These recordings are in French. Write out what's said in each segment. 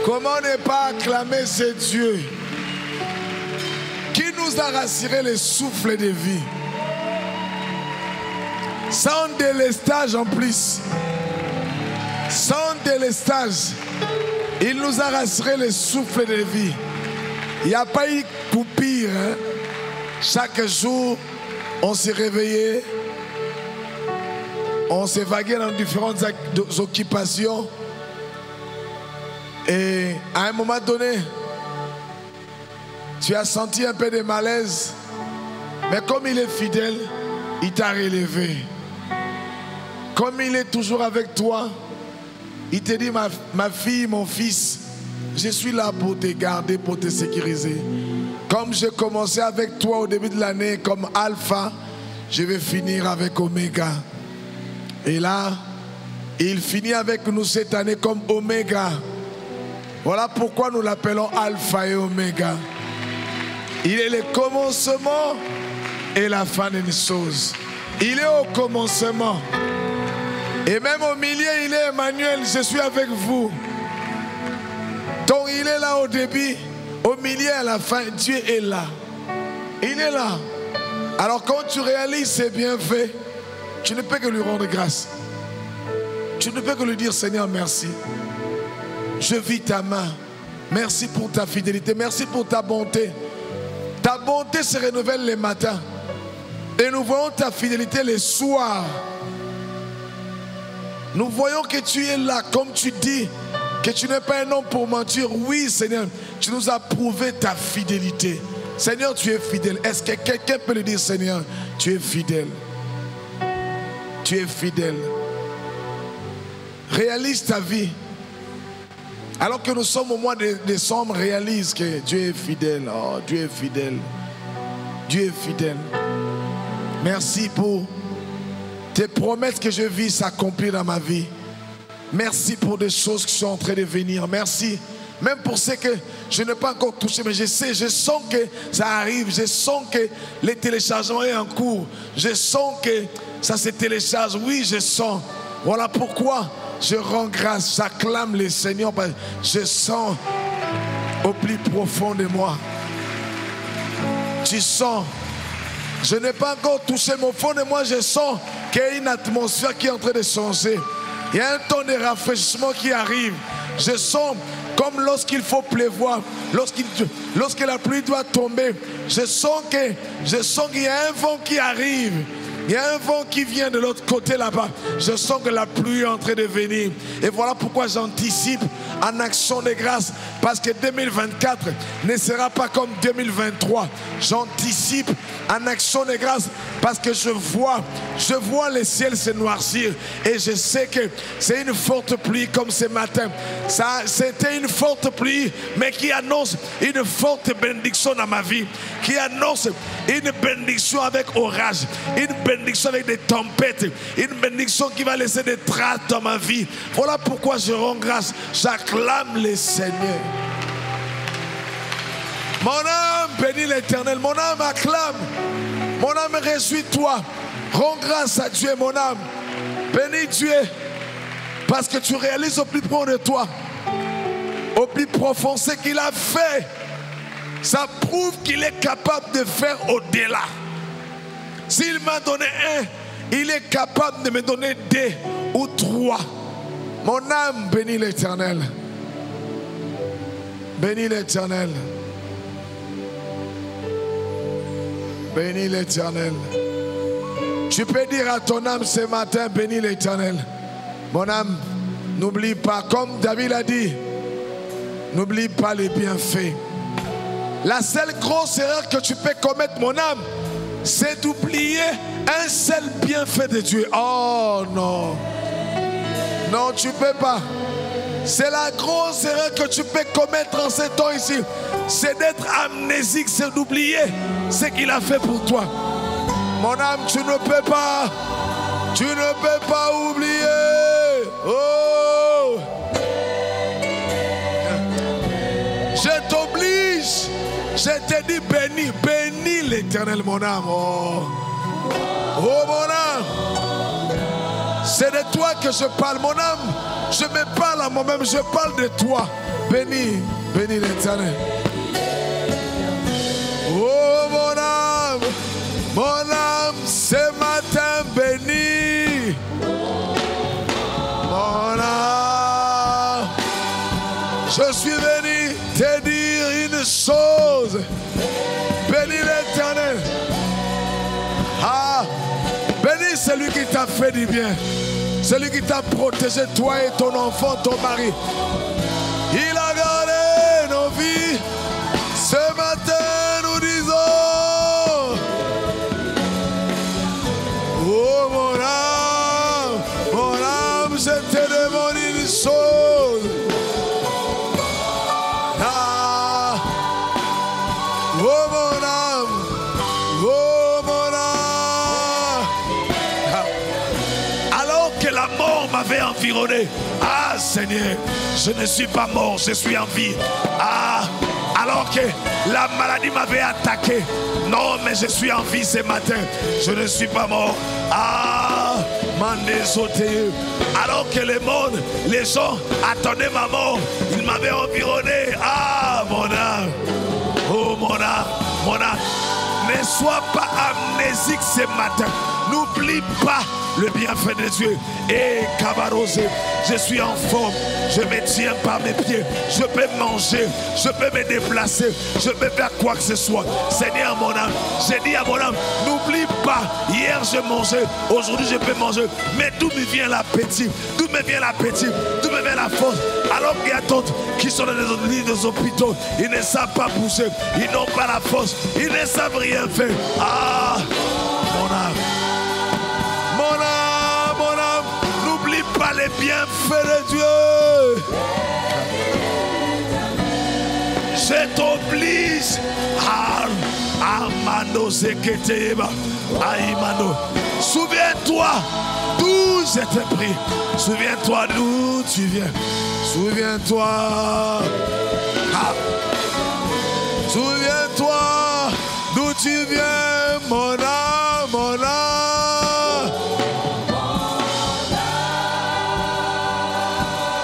Comment ne pas acclamer ce Dieu qui nous a rassuré le souffle de vie, sans délestage en plus, sans délestage, il nous a rassuré le souffle de vie. Il n'y a pas eu coupure, hein? Chaque jour, on s'est réveillé, on s'est vagué dans différentes occupations. Et à un moment donné, tu as senti un peu de malaise. Mais comme il est fidèle, il t'a relevé. Comme il est toujours avec toi, il te dit, ma fille, mon fils, je suis là pour te garder, pour te sécuriser. Comme j'ai commencé avec toi au début de l'année comme Alpha, je vais finir avec Oméga. Et là, il finit avec nous cette année comme Oméga. Voilà pourquoi nous l'appelons Alpha et Oméga. Il est le commencement et la fin d'une chose. Il est au commencement. Et même au milieu, il est Emmanuel, je suis avec vous. Donc il est là au début, au milieu, à la fin, Dieu est là. Il est là. Alors quand tu réalises ses bienfaits, tu ne peux que lui rendre grâce. Tu ne peux que lui dire, Seigneur, merci. Je vis ta main. Merci pour ta fidélité. Merci pour ta bonté. Ta bonté se renouvelle les matins. Et nous voyons ta fidélité les soirs. Nous voyons que tu es là, comme tu dis, que tu n'es pas un homme pour mentir. Oui, Seigneur, tu nous as prouvé ta fidélité. Seigneur, tu es fidèle. Est-ce que quelqu'un peut le dire, Seigneur, tu es fidèle? Tu es fidèle. Réalise ta vie. Alors que nous sommes au mois de décembre, réalise que Dieu est fidèle. Oh, Dieu est fidèle. Dieu est fidèle. Merci pour tes promesses que je vis s'accomplir dans ma vie. Merci pour des choses qui sont en train de venir. Merci. Même pour ce que je n'ai pas encore touché, mais je sais, je sens que ça arrive. Je sens que le téléchargement est en cours. Je sens que ça se télécharge. Oui, je sens. Voilà pourquoi je rends grâce, j'acclame le Seigneur. Je sens au plus profond de moi. Tu sens. Je n'ai pas encore touché mon fond de moi. Je sens qu'il y a une atmosphère qui est en train de changer. Il y a un temps de rafraîchissement qui arrive. Je sens comme lorsqu'il faut pleuvoir, lorsque la pluie doit tomber. Je sens qu'il y a un vent qui arrive. Il y a un vent qui vient de l'autre côté là-bas. Je sens que la pluie est en train de venir. Et voilà pourquoi j'anticipe en action de grâce. Parce que 2024 ne sera pas comme 2023. J'anticipe en action de grâce. Parce que je vois le ciel se noircir. Et je sais que c'est une forte pluie comme ce matin. C'était une forte pluie, mais qui annonce une forte bénédiction dans ma vie. Qui annonce une bénédiction avec orage. Une bénédiction avec des tempêtes. Une bénédiction qui va laisser des traces dans ma vie. Voilà pourquoi je rends grâce. J'acclame le Seigneur. Mon âme bénit l'Éternel. Mon âme acclame. Mon âme réjouis-toi. Rends grâce à Dieu, mon âme. Bénis Dieu. Parce que tu réalises au plus profond de toi, au plus profond, ce qu'il a fait. Ça prouve qu'il est capable de faire au-delà. S'il m'a donné un, il est capable de me donner 2 ou 3. Mon âme bénit l'Éternel. Bénis l'Éternel. Bénis l'Éternel. Tu peux dire à ton âme ce matin, bénis l'Éternel. Mon âme, n'oublie pas, comme David a dit, n'oublie pas les bienfaits. La seule grosse erreur que tu peux commettre, mon âme, c'est d'oublier un seul bienfait de Dieu. Oh non. Non, tu ne peux pas. C'est la grosse erreur que tu peux commettre en ce temps ici. C'est d'être amnésique, c'est d'oublier ce qu'il a fait pour toi. Mon âme, tu ne peux pas. Tu ne peux pas oublier. Oh. Je t'oblige. Je te dis bénis. Bénis l'Éternel, mon âme. Oh, oh mon âme. C'est de toi que je parle, mon âme. Je me parle à moi-même, je parle de toi. Bénis, bénis l'Éternel. Oh mon âme, ce matin bénis. Mon âme, je suis venu te dire une chose. Bénis l'Éternel. Ah, bénis celui qui t'a fait du bien. Celui qui t'a protégé, toi et ton enfant, ton mari. Il a gardé nos vies. Ce matin, nous disons, oh mon âme, je te demande une chose. Ah, oh mon âme, oh mon âme. Ah. Alors que la mort m'avait environné, ah Seigneur, je ne suis pas mort, je suis en vie. Ah, alors que la maladie m'avait attaqué, non, mais je suis en vie ce matin, je ne suis pas mort. Ah, alors que le monde, les gens attendaient ma mort, ils m'avaient environné. Ah, mon âme, oh mon âme, mon âme, ne sois pas amnésique ce matin, n'oublie pas le bienfait de Dieu. Et Kabarosé, je suis en forme, je me tiens par mes pieds, je peux manger, je peux me déplacer, je peux faire quoi que ce soit. Seigneur, mon âme, j'ai dit à mon âme, n'oublie pas, hier je mangeais, aujourd'hui je peux manger, mais d'où me vient l'appétit, d'où me vient l'appétit, d'où me vient la force, alors qu'il y a d'autres qui sont dans les lits des hôpitaux, ils ne savent pas bouger, ils n'ont pas la force, ils ne savent rien faire. Ah, mon âme. N'oublie pas les bienfaits de Dieu. Je t'oblige. Souviens-toi d'où je t'ai pris. Souviens-toi d'où tu viens. Souviens-toi. Souviens-toi d'où tu viens, mon âme, mon âme.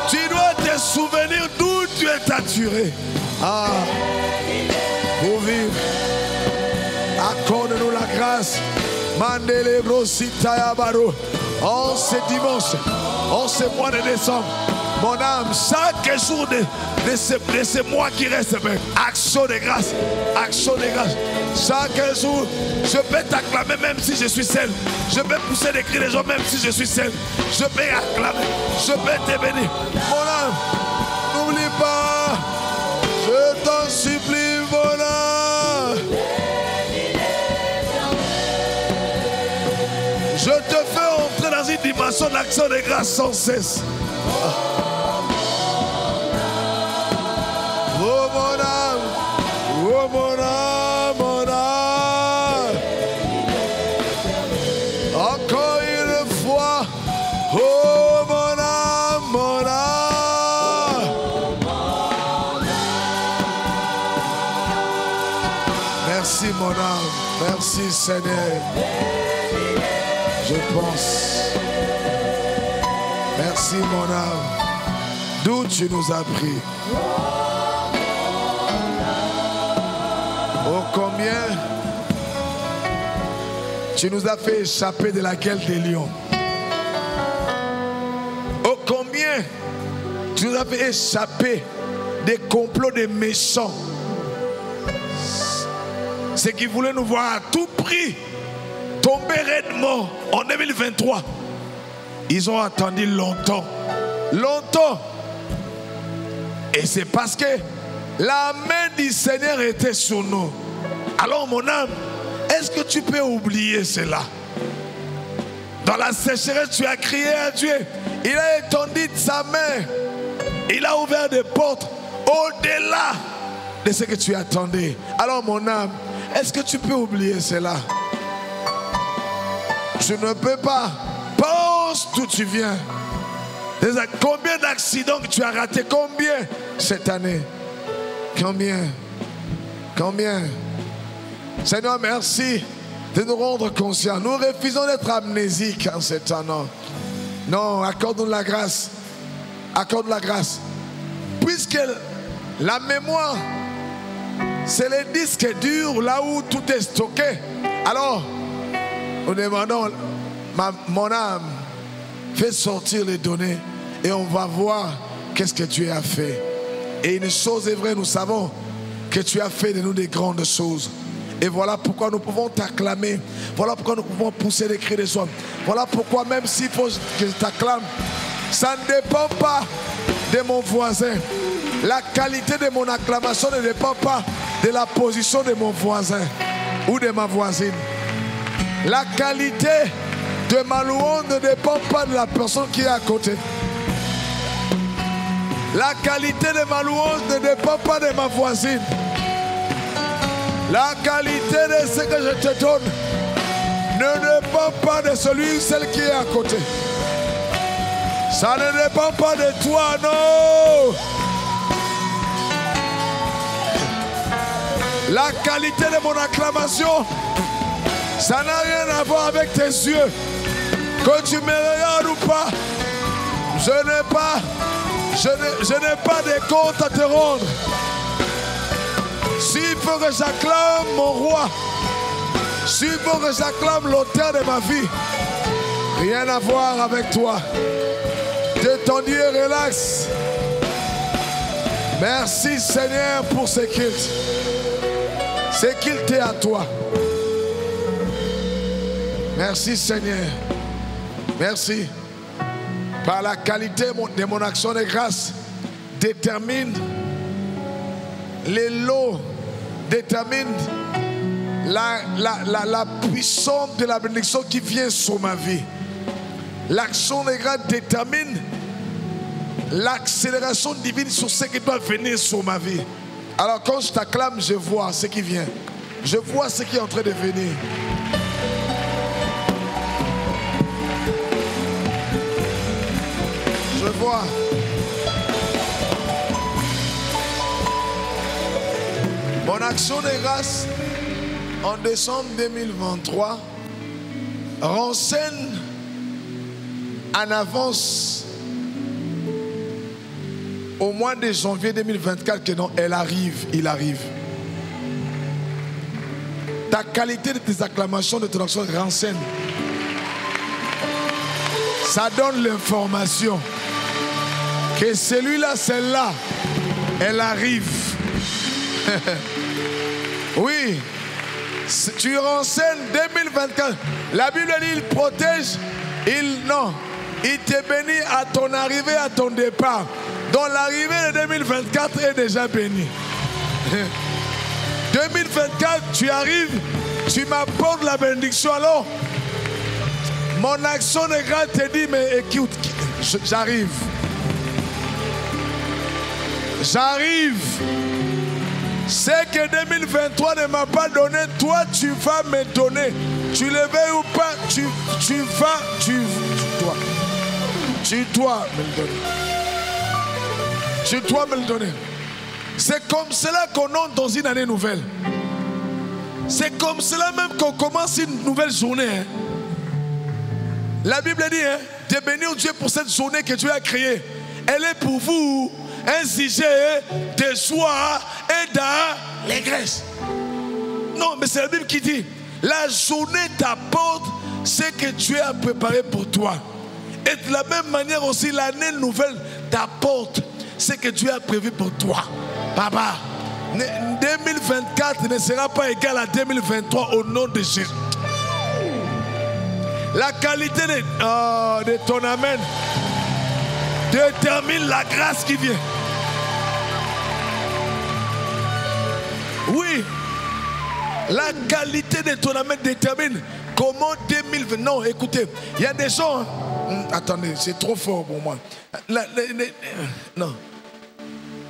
Tu dois te souvenir d'où tu es attiré. Ah, pour vivre. Accorde-nous la grâce. Mandele brosita yabaro. En ce dimanche, en ce mois de décembre, mon âme, chaque jour de ce mois qui reste, action de grâce, action de grâce. Chaque jour, je peux t'acclamer même si je suis seul. Je peux pousser des cris des gens même si je suis seul. Je peux acclamer, je peux te bénir. Mon âme, n'oublie pas, je t'en supplie, mon âme. Je te fais entrer dans une dimension d'action de grâce sans cesse. Oh mon âme, oh mon âme, mon âme. Encore une fois, oh mon âme, mon âme. Merci mon âme, merci Seigneur. Je pense. Merci mon âme. D'où tu nous as pris. Oh combien tu nous as fait échapper de la gueule des lions. Oh combien tu nous as fait échapper des complots des méchants. Ceux qui voulaient nous voir à tout prix tomber raidement en 2023. Ils ont attendu longtemps. Longtemps. Et c'est parce que la main du Seigneur était sur nous. Alors mon âme, est-ce que tu peux oublier cela? Dans la sécheresse, tu as crié à Dieu. Il a étendu sa main. Il a ouvert des portes au-delà de ce que tu attendais. Alors mon âme, est-ce que tu peux oublier cela? Je ne peux pas. Pense d'où tu viens. Combien d'accidents que tu as ratés? Combien cette année? Combien? Combien? Seigneur, merci de nous rendre conscients. Nous refusons d'être amnésiques en ce temps. Non, non, accorde-nous la grâce. Accorde la grâce. Puisque La mémoire, c'est les disques durs là où tout est stocké. Alors, nous demandons, mon âme, fais sortir les données et on va voir qu'est-ce que tu as fait. Et une chose est vraie, nous savons que tu as fait de nous des grandes choses. Et voilà pourquoi nous pouvons t'acclamer. Voilà pourquoi nous pouvons pousser des cris de joie. Voilà pourquoi même s'il faut que je t'acclame, ça ne dépend pas de mon voisin. La qualité de mon acclamation ne dépend pas de la position de mon voisin ou de ma voisine. La qualité de ma louange ne dépend pas de la personne qui est à côté. La qualité de ma louange ne dépend pas de ma voisine. La qualité de ce que je te donne ne dépend pas de celui ou celle qui est à côté. Ça ne dépend pas de toi, non. La qualité de mon acclamation, ça n'a rien à voir avec tes yeux. Que tu me regardes ou pas, je n'ai pas de compte à te rendre. S'il faut que j'acclame mon roi, s'il faut que j'acclame l'auteur de ma vie, rien à voir avec toi. Détendue et relax. Merci Seigneur pour ce culte. Ce culte est à toi. Merci Seigneur. Merci. Par la qualité de mon action de grâce, détermine les lots, détermine la puissance de la bénédiction qui vient sur ma vie. L'action de grâce détermine l'accélération divine sur ce qui doit venir sur ma vie. Alors quand je t'acclame, je vois ce qui vient. Je vois ce qui est en train de venir. Je vois. Mon action de grâce en décembre 2023 renseigne en avance au mois de janvier 2024 que non, elle arrive, il arrive. Ta qualité de tes acclamations, de ton action renseigne. Ça donne l'information que celui-là, celle-là, elle arrive. Oui, tu renseignes 2024. La Bible dit, il protège, il te bénit à ton arrivée, à ton départ. Donc l'arrivée de 2024 est déjà bénie. 2024, tu arrives, tu m'apportes la bénédiction. Alors, mon action de grâce te dit, mais écoute, j'arrive. J'arrive. C'est que 2023 ne m'a pas donné, toi tu vas me donner. Tu le veux ou pas, tu dois me le donner. Tu dois me le donner. C'est comme cela qu'on entre dans une année nouvelle. C'est comme cela même qu'on commence une nouvelle journée. Hein. La Bible dit, hein, de bénir Dieu pour cette journée que Dieu a créée. Elle est pour vous un sujet de joie et d'allégresse. Non, mais c'est la Bible qui dit, la journée t'apporte ce que Dieu a préparé pour toi. Et de la même manière aussi, l'année nouvelle t'apporte ce que Dieu a prévu pour toi. Papa, 2024 ne sera pas égal à 2023 au nom de Jésus. La qualité de ton amen détermine la grâce qui vient. Oui, la qualité de ton amen détermine comment 2020. Non, écoutez, il y a des gens. Attendez, c'est trop fort pour moi. Non.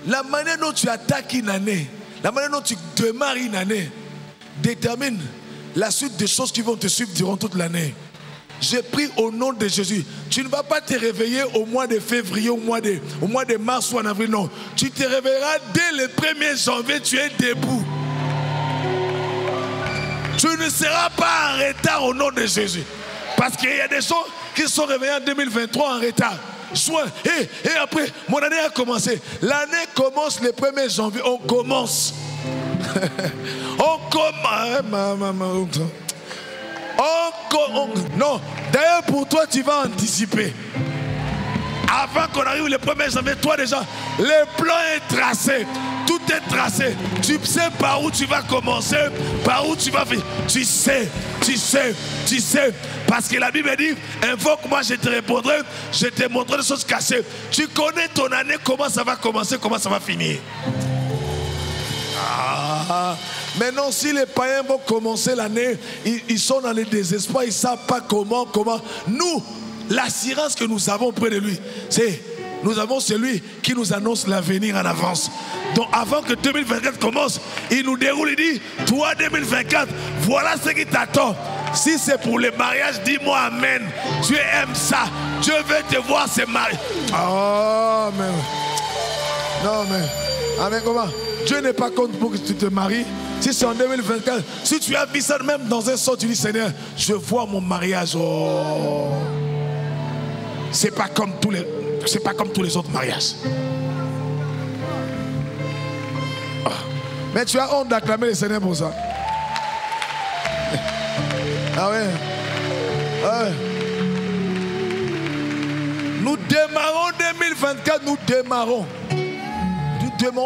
La manière dont tu attaques une année, la manière dont tu démarres une année, détermine la suite des choses qui vont te suivre durant toute l'année. J'ai pris au nom de Jésus. Tu ne vas pas te réveiller au mois de février, au mois de mars ou en avril. Non. Tu te réveilleras dès le 1er janvier, tu es debout. Tu ne seras pas en retard au nom de Jésus. Parce qu'il y a des gens qui sont réveillés en 2023 en retard. juin, et après, mon année a commencé. L'année commence le 1er janvier, on commence. On commence. Non, d'ailleurs pour toi, tu vas anticiper. Avant qu'on arrive le 1er janvier, toi déjà, le plan est tracé. Tout est tracé. Tu sais par où tu vas commencer, par où tu vas finir. Tu sais. Parce que la Bible dit, invoque-moi, je te répondrai, je te montrerai des choses cachées. Tu connais ton année, comment ça va commencer, comment ça va finir. Maintenant, si les païens vont commencer l'année, ils sont dans le désespoir, ils ne savent pas comment. Nous, l'assurance que nous avons près de lui, c'est nous avons celui qui nous annonce l'avenir en avance. Donc avant que 2024 commence, il nous déroule, il dit, toi 2024, voilà ce qui t'attend. Si c'est pour le mariage, dis-moi amen. Dieu aime ça. Dieu veut te voir se marier. Oh, mais... Non, mais... Amen, comment? Dieu n'est pas contre pour que tu te maries. Si c'est en 2024, si tu as vu ça même dans un sort, tu dis, Seigneur, je vois mon mariage. Oh. C'est pas comme tous les autres mariages. Oh. Mais tu as honte d'acclamer le Seigneur pour ça. Ah ouais. Ah ouais. Nous démarrons 2024, nous démarrons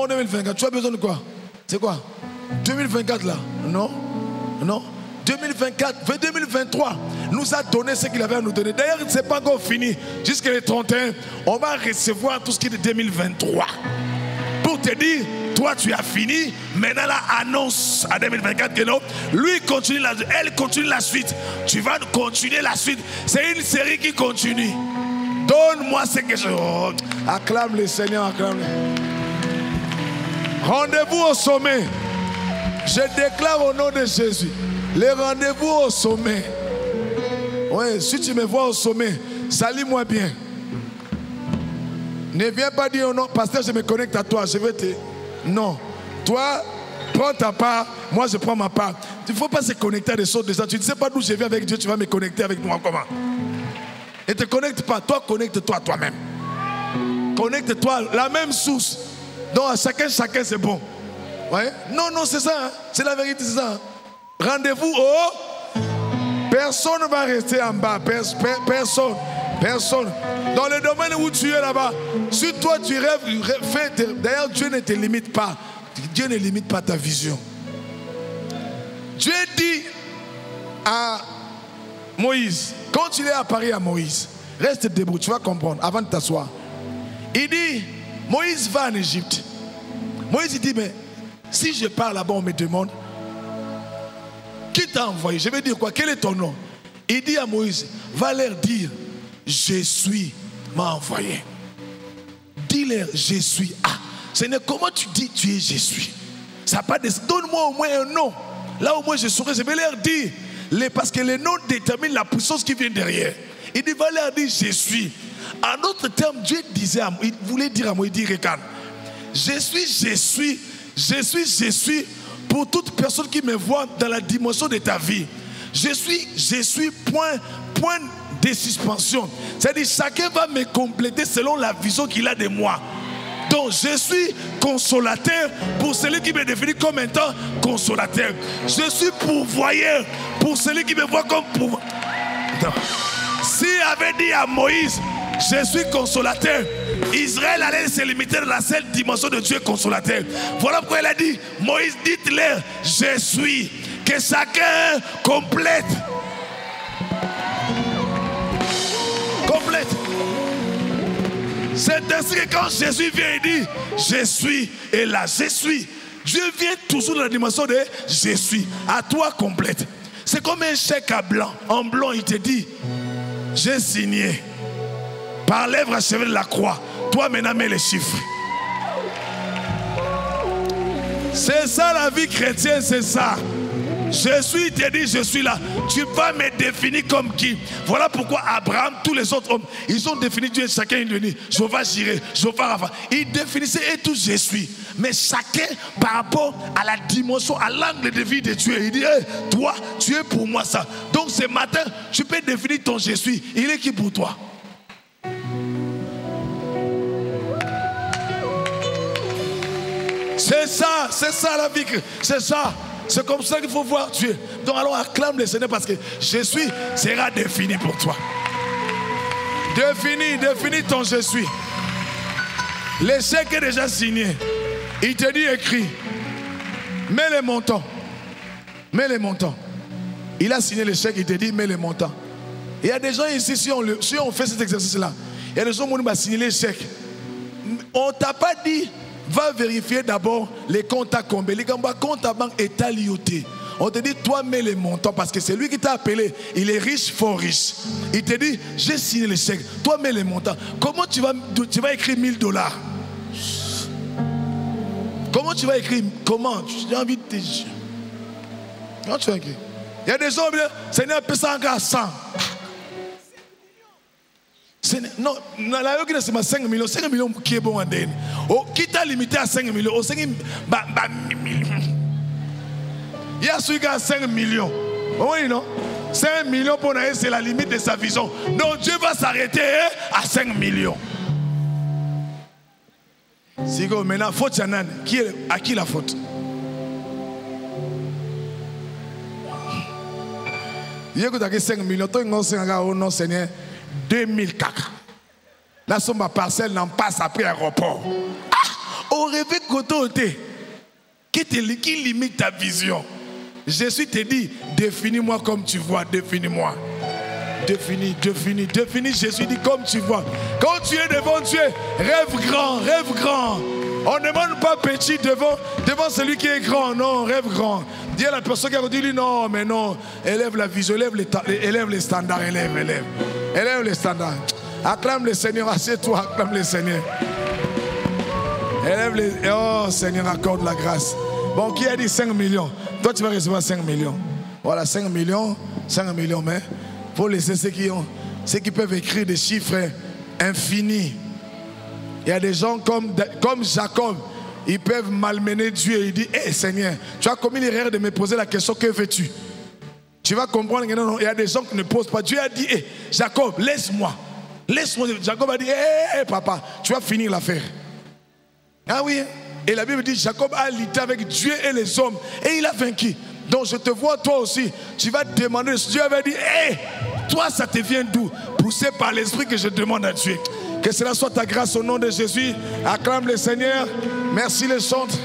2024. Tu as besoin de quoi? C'est quoi? 2024 là? Non? 2024, 2023 nous a donné ce qu'il avait à nous donner. D'ailleurs, ce n'est pas encore fini. Jusqu'à le 31, on va recevoir tout ce qui est de 2023. Pour te dire, toi tu as fini. Maintenant, la annonce à 2024 que non, lui continue elle continue la suite. Tu vas continuer la suite. C'est une série qui continue. Donne-moi ce que je... Oh, acclame le Seigneur, acclame-le. Rendez-vous au sommet. Je déclare au nom de Jésus. Les rendez-vous au sommet. Oui, si tu me vois au sommet, salue-moi bien. Ne viens pas dire non, pasteur, je me connecte à toi. Je vais te... Non. Toi, prends ta part, moi je prends ma part. Il ne faut pas se connecter à des choses de ça. Tu ne sais pas d'où je viens avec Dieu, tu vas me connecter avec moi. Comment? Ne te connecte pas. Toi, connecte-toi à toi-même. Connecte-toi, la même source. Donc à chacun, c'est bon. Ouais? Non, c'est ça. Hein? C'est la vérité, c'est ça. Hein? Rendez-vous au... Personne ne va rester en bas. Personne. Dans le domaine où tu es là-bas, si toi tu rêves, d'ailleurs Dieu ne te limite pas. Dieu ne limite pas ta vision. Dieu dit à Moïse, quand il est apparu à Moïse, reste debout, tu vas comprendre, avant de t'asseoir. Il dit, Moïse va en Égypte. Moïse il dit, mais si je pars là-bas, on me demande, qui t'a envoyé? Je vais dire quoi? Quel est ton nom? Il dit à Moïse, va leur dire, je suis m'a envoyé. Dis-leur, je suis. Ah, Seigneur, comment tu dis tu es je suis? Ça pas de... Donne-moi au moins un nom. Là au moins je saurai, je vais leur dire. Parce que les noms déterminent la puissance qui vient derrière. Il dit, va leur dire, je suis. En d'autres termes, Dieu disait, il voulait dire à moi, il dit, regarde, je suis pour toute personne qui me voit dans la dimension de ta vie. Je suis, point de suspension. C'est-à-dire, chacun va me compléter selon la vision qu'il a de moi. Donc, je suis consolateur pour celui qui me définit comme étant consolateur. Je suis pourvoyeur pour celui qui me voit comme pourvoyeur. S'il avait dit à Moïse, je suis consolateur, Israël allait se limiter dans la seule dimension de Dieu consolateur. Voilà pourquoi il a dit, Moïse, dites-leur, je suis. Que chacun complète. C'est ainsi que quand Jésus vient et dit, je suis, et là, je suis. Dieu vient toujours dans la dimension de je suis. À toi complète. C'est comme un chèque à blanc. En blanc, il te dit, j'ai signé. Par lèvres achevées de la croix. Toi maintenant mets les chiffres. C'est ça la vie chrétienne, c'est ça. Je suis, il te dit, je suis là. Tu vas me définir comme qui? Voilà pourquoi Abraham, tous les autres hommes, ils ont défini Dieu, chacun il dit, Jéhovah Jireh, Jéhovah Rapha. Ils définissaient et tout, je suis. Mais chacun par rapport à la dimension, à l'angle de vie de Dieu, il dit, hey, toi, tu es pour moi ça. Donc ce matin, tu peux définir ton je suis. Il est qui pour toi? C'est ça la vie. C'est ça. C'est comme ça qu'il faut voir Dieu. Donc alors acclame le Seigneur parce que je suis sera défini pour toi. Définis ton je suis. Le chèque est déjà signé. Il te dit écrit. Mets les montants. Mets les montants. Il a signé le chèque, il te dit mets les montants. Il y a des gens ici, si on fait cet exercice-là, il y a des gens qui vont signer les chèques. On ne t'a pas dit, va vérifier d'abord les comptes à combien. Les comptes à banque est à l'IoT. On te dit, toi mets les montants parce que c'est lui qui t'a appelé. Il est riche, fort riche. Il te dit, j'ai signé le chèque. Toi mets les montants. Comment tu vas écrire $1000? Comment tu vas écrire? Comment? J'ai envie de te dire. Comment tu vas écrire? Il y a des gens, Seigneur, paie ça encore à 100. Non, la yoke c'est 5 millions. 5 millions qui est bon en denne. Oh, qui t'a limité à 5 millions? Oh, 5 millions. Il y a celui qui a 5 millions. Oui, non? 5 millions pour nous, c'est la limite de sa vision. Donc Dieu va s'arrêter à 5 millions. Si maintenant, faute Yanan, à qui la faute? Il y a 5 millions. Toi, non, Seigneur, 2000 caca. La somme à parcelle n'en passe après l'aéroport. Au réveil côté, qui limite ta vision? Jésus te dit, définis-moi comme tu vois, définis-moi. Définis. Jésus dit comme tu vois. Quand tu es devant Dieu, rêve grand. On ne demande pas petit devant celui qui est grand, non, rêve grand. Dis à la personne qui a dit non, mais non, élève la vision, élève les standards, élève les standards. Acclame le Seigneur, assieds-toi, acclame le Seigneur. Élève les. Oh Seigneur, accorde la grâce. Bon, qui a dit 5 millions? Toi, tu vas recevoir 5 millions. Voilà, 5 millions, mais il faut laisser ceux qui peuvent écrire des chiffres infinis. Il y a des gens comme Jacob, ils peuvent malmener Dieu. Il dit, hé Seigneur, tu as commis l'erreur de me poser la question, que veux-tu? Tu vas comprendre que non, il y a des gens qui ne posent pas. Dieu a dit, hé Jacob, laisse-moi. Jacob a dit, hé papa, tu vas finir l'affaire. Ah oui, et la Bible dit, Jacob a lutté avec Dieu et les hommes, et il a vaincu. Donc je te vois toi aussi, tu vas demander, Dieu avait dit, hé, toi ça te vient d'où? Poussé par l'esprit que je demande à Dieu. Que cela soit ta grâce au nom de Jésus. Acclame le Seigneur. Merci les chantres.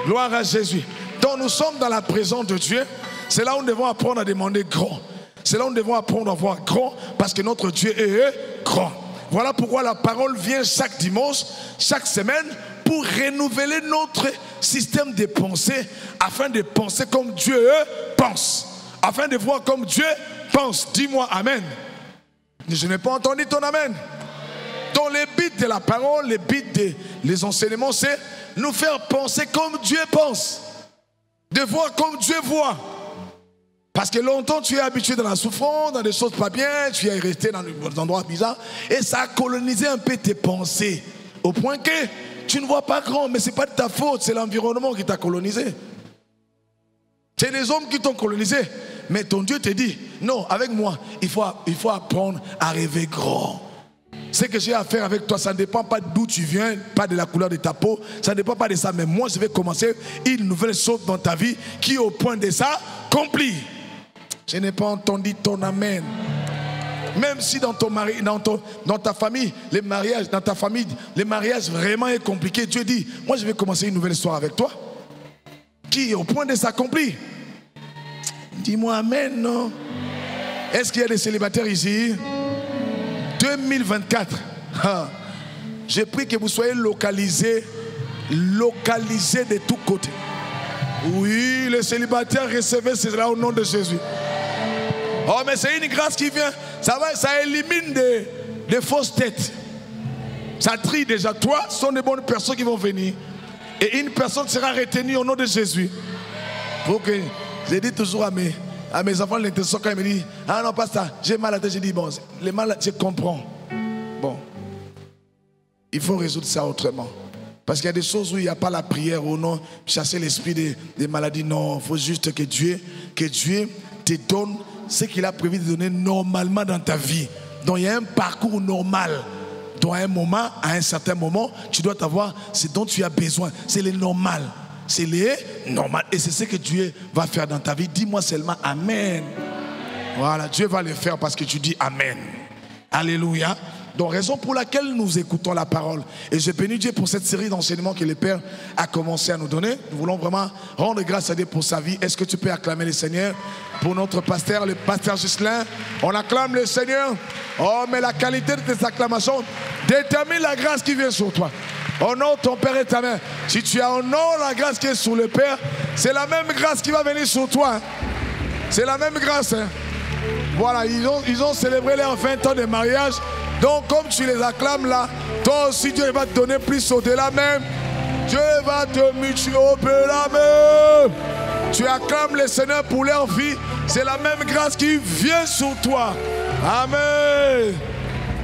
Gloire à Jésus. Donc nous sommes dans la présence de Dieu. C'est là où nous devons apprendre à demander grand. C'est là où nous devons apprendre à voir grand parce que notre Dieu est grand. Voilà pourquoi la parole vient chaque dimanche, chaque semaine pour renouveler notre système de pensée afin de penser comme Dieu pense. Afin de voir comme Dieu pense. Dis-moi Amen. Je n'ai pas entendu ton amen. Donc le but de la parole, le but des enseignements, c'est nous faire penser comme Dieu pense. De voir comme Dieu voit. Parce que longtemps tu es habitué dans la souffrance, dans des choses pas bien, tu es resté dans des endroits bizarres. Et ça a colonisé un peu tes pensées. Au point que tu ne vois pas grand, mais ce n'est pas de ta faute, c'est l'environnement qui t'a colonisé. C'est les hommes qui t'ont colonisé. Mais ton Dieu te dit, non, avec moi, il faut apprendre à rêver grand. Ce que j'ai à faire avec toi, ça ne dépend pas d'où tu viens, pas de la couleur de ta peau, ça ne dépend pas de ça. Mais moi, je vais commencer une nouvelle chose dans ta vie qui, au point de ça, accomplit. Je n'ai pas entendu ton amen. Même si dans ta famille, les mariages vraiment est compliqué, Dieu dit, moi, je vais commencer une nouvelle histoire avec toi qui, au point de s'accomplir. Dis-moi amen, non? Est-ce qu'il y a des célibataires ici? 2024. Je prie que vous soyez localisés de tous côtés. Oui, les célibataires, recevez cela au nom de Jésus. Oh, mais c'est une grâce qui vient. Ça élimine des fausses têtes. Ça trie déjà. Toi, ce sont des bonnes personnes qui vont venir. Et une personne sera retenue au nom de Jésus. Pour que... J'ai dit toujours à mes enfants l'intention quand ils me disent, ah non, pas ça, j'ai mal à la tête. J'ai dit, bon, les mal, je comprends. Bon, il faut résoudre ça autrement. Parce qu'il y a des choses où il n'y a pas la prière ou non, chasser l'esprit des maladies. Non, il faut juste que Dieu te donne ce qu'il a prévu de donner normalement dans ta vie. Donc il y a un parcours normal. Donc à un certain moment, tu dois avoir ce dont tu as besoin. C'est le normal. C'est le normal. Et c'est ce que Dieu va faire dans ta vie. Dis-moi seulement Amen. Voilà, Dieu va le faire parce que tu dis Amen. Alléluia. Donc, raison pour laquelle nous écoutons la parole. Et je bénis Dieu pour cette série d'enseignements que le Père a commencé à nous donner. Nous voulons vraiment rendre grâce à Dieu pour sa vie. Est-ce que tu peux acclamer le Seigneur pour notre pasteur, le pasteur Ghislain? On acclame le Seigneur. Oh, mais la qualité de tes acclamations détermine la grâce qui vient sur toi. Honore ton Père et ta mère. Si tu as honore la grâce qui est sur le Père, c'est la même grâce qui va venir sur toi. C'est la même grâce. Hein. Voilà, ils ont célébré leurs 20 ans de mariage. Donc comme tu les acclames là, toi aussi Dieu va te donner plus au-delà même. Dieu va te multiplier au-delà même. Tu acclames le Seigneur pour leur vie. C'est la même grâce qui vient sur toi. Amen.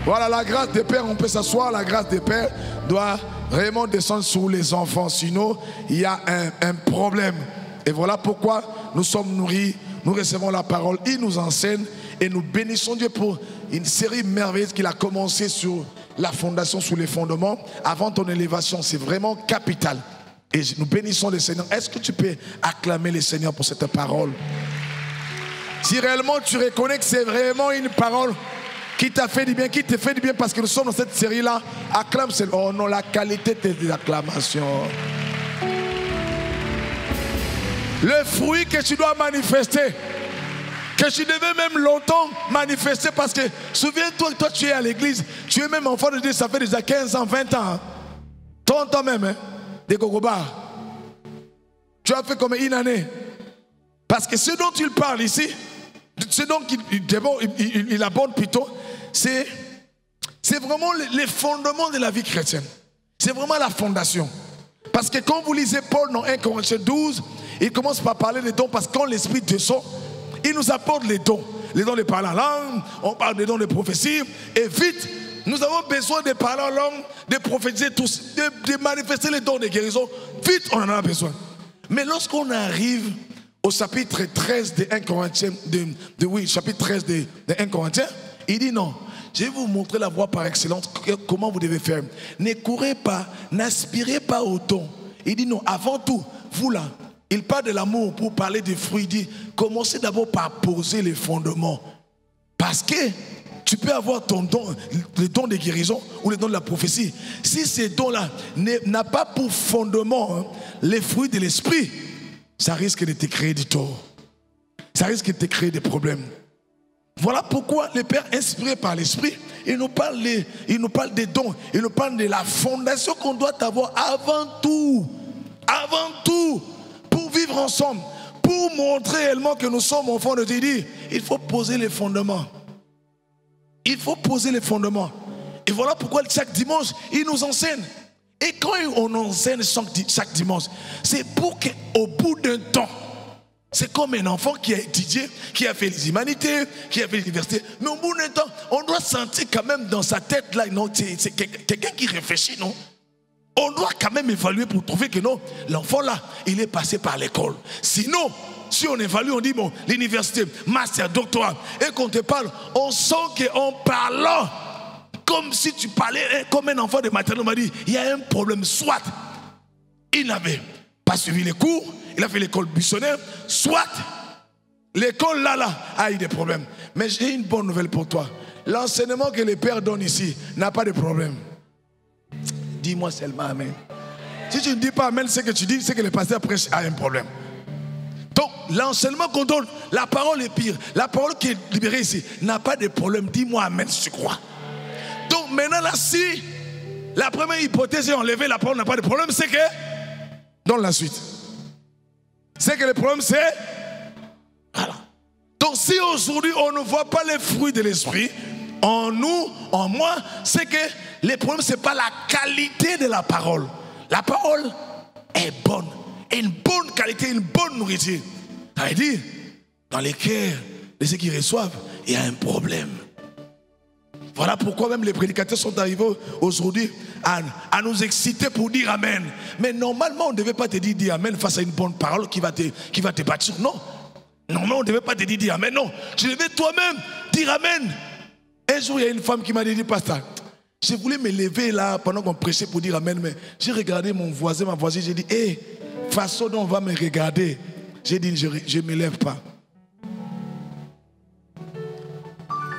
Voilà la grâce des pères, on peut s'asseoir. La grâce des pères doit vraiment descendre sur les enfants. Sinon, il y a un problème. Et voilà pourquoi nous sommes nourris. Nous recevons la parole. Il nous enseigne. Et nous bénissons Dieu pour une série merveilleuse qu'il a commencé sur la fondation, sur les fondements. Avant ton élévation, c'est vraiment capital. Et nous bénissons le Seigneur. Est-ce que tu peux acclamer le Seigneur pour cette parole? Si réellement tu reconnais que c'est vraiment une parole qui t'a fait du bien, qui te fait du bien, parce que nous sommes dans cette série-là, acclame Seigneur. Oh non, la qualité des acclamations. Le fruit que tu dois manifester, que tu devais même longtemps manifester, parce que souviens-toi que toi tu es à l'église, tu es même enfant de Dieu, ça fait déjà 15 ans, 20 ans, hein. 30 ans même, hein, des Gogobar. Tu as fait comme une année. Parce que ce dont il parle ici, ce dont il aborde plutôt, c'est vraiment les fondements de la vie chrétienne. C'est vraiment la fondation. Parce que quand vous lisez Paul dans 1 Corinthiens 12, il commence par parler des dons, parce que quand l'Esprit descend, il nous apporte les dons de parler en langue, on parle des dons de prophétie, et vite, nous avons besoin de parler en langue, de prophétiser tous, de manifester les dons de guérison, vite on en a besoin. Mais lorsqu'on arrive au chapitre 13 de 1 Corinthiens, chapitre 13 de 1 Corinthiens, il dit non, je vais vous montrer la voie par excellence, comment vous devez faire. Ne courez pas, n'aspirez pas au don. Il dit non, avant tout, vous là, il parle de l'amour pour parler des fruits. Il dit, commencez d'abord par poser les fondements. Parce que tu peux avoir ton don, le don de guérison ou le don de la prophétie. Si ces dons-là n'a pas pour fondement les fruits de l'esprit, ça risque de te créer du tort. Ça risque de te créer des problèmes. Voilà pourquoi le Père, inspiré par l'Esprit, il nous parle des dons, il nous parle de la fondation qu'on doit avoir avant tout. Avant tout. Pour vivre ensemble, pour montrer réellement que nous sommes enfants de Dieu, il faut poser les fondements. Il faut poser les fondements. Et voilà pourquoi chaque dimanche, il nous enseigne. Et quand on enseigne chaque dimanche, c'est pour qu'au bout d'un temps, c'est comme un enfant qui a étudié, qui a fait les humanités, qui a fait l'université. Mais au bout d'un temps, on doit sentir quand même dans sa tête, là, non, c'est quelqu'un qui réfléchit, non? On doit quand même évaluer pour trouver que non, l'enfant là, il est passé par l'école. Sinon, si on évalue, on dit bon, l'université, master, doctorat, et qu'on te parle, on sent qu'en parlant, comme si tu parlais comme un enfant de maternelle, on m'a dit, il y a un problème. Soit il n'avait pas suivi les cours, il a fait l'école buissonnaire, soit l'école là a eu des problèmes. Mais j'ai une bonne nouvelle pour toi. L'enseignement que les pères donnent ici n'a pas de problème. Dis-moi seulement Amen. Si tu ne dis pas Amen, ce que tu dis, c'est que le pasteur prêche a un problème. Donc, l'enseignement qu'on donne, la parole est pire. La parole qui est libérée ici n'a pas de problème. Dis-moi Amen si tu crois. Donc, maintenant, là, si la première hypothèse est enlevée, la parole n'a pas de problème, c'est que, donne la suite. C'est que le problème, c'est, voilà. Donc, si aujourd'hui, on ne voit pas les fruits de l'esprit, en nous, en moi, c'est que le problème, ce n'est pas la qualité de la parole. La parole est bonne. Et une bonne qualité, une bonne nourriture. Ça veut dire, dans les cœurs de ceux qui reçoivent, il y a un problème. Voilà pourquoi même les prédicateurs sont arrivés aujourd'hui à nous exciter pour dire Amen. Mais normalement, on ne devait pas te dire Amen face à une bonne parole qui va te bâtir. Non. Normalement, on ne devait pas te dire Amen. Non. Tu devais toi-même dire Amen. Un jour, il y a une femme qui m'a dit, pasteur, Je voulais me lever là pendant qu'on prêchait pour dire amen, mais j'ai regardé mon voisin, ma voisine, j'ai dit, hé, façon dont on va me regarder. J'ai dit, je ne me lève pas.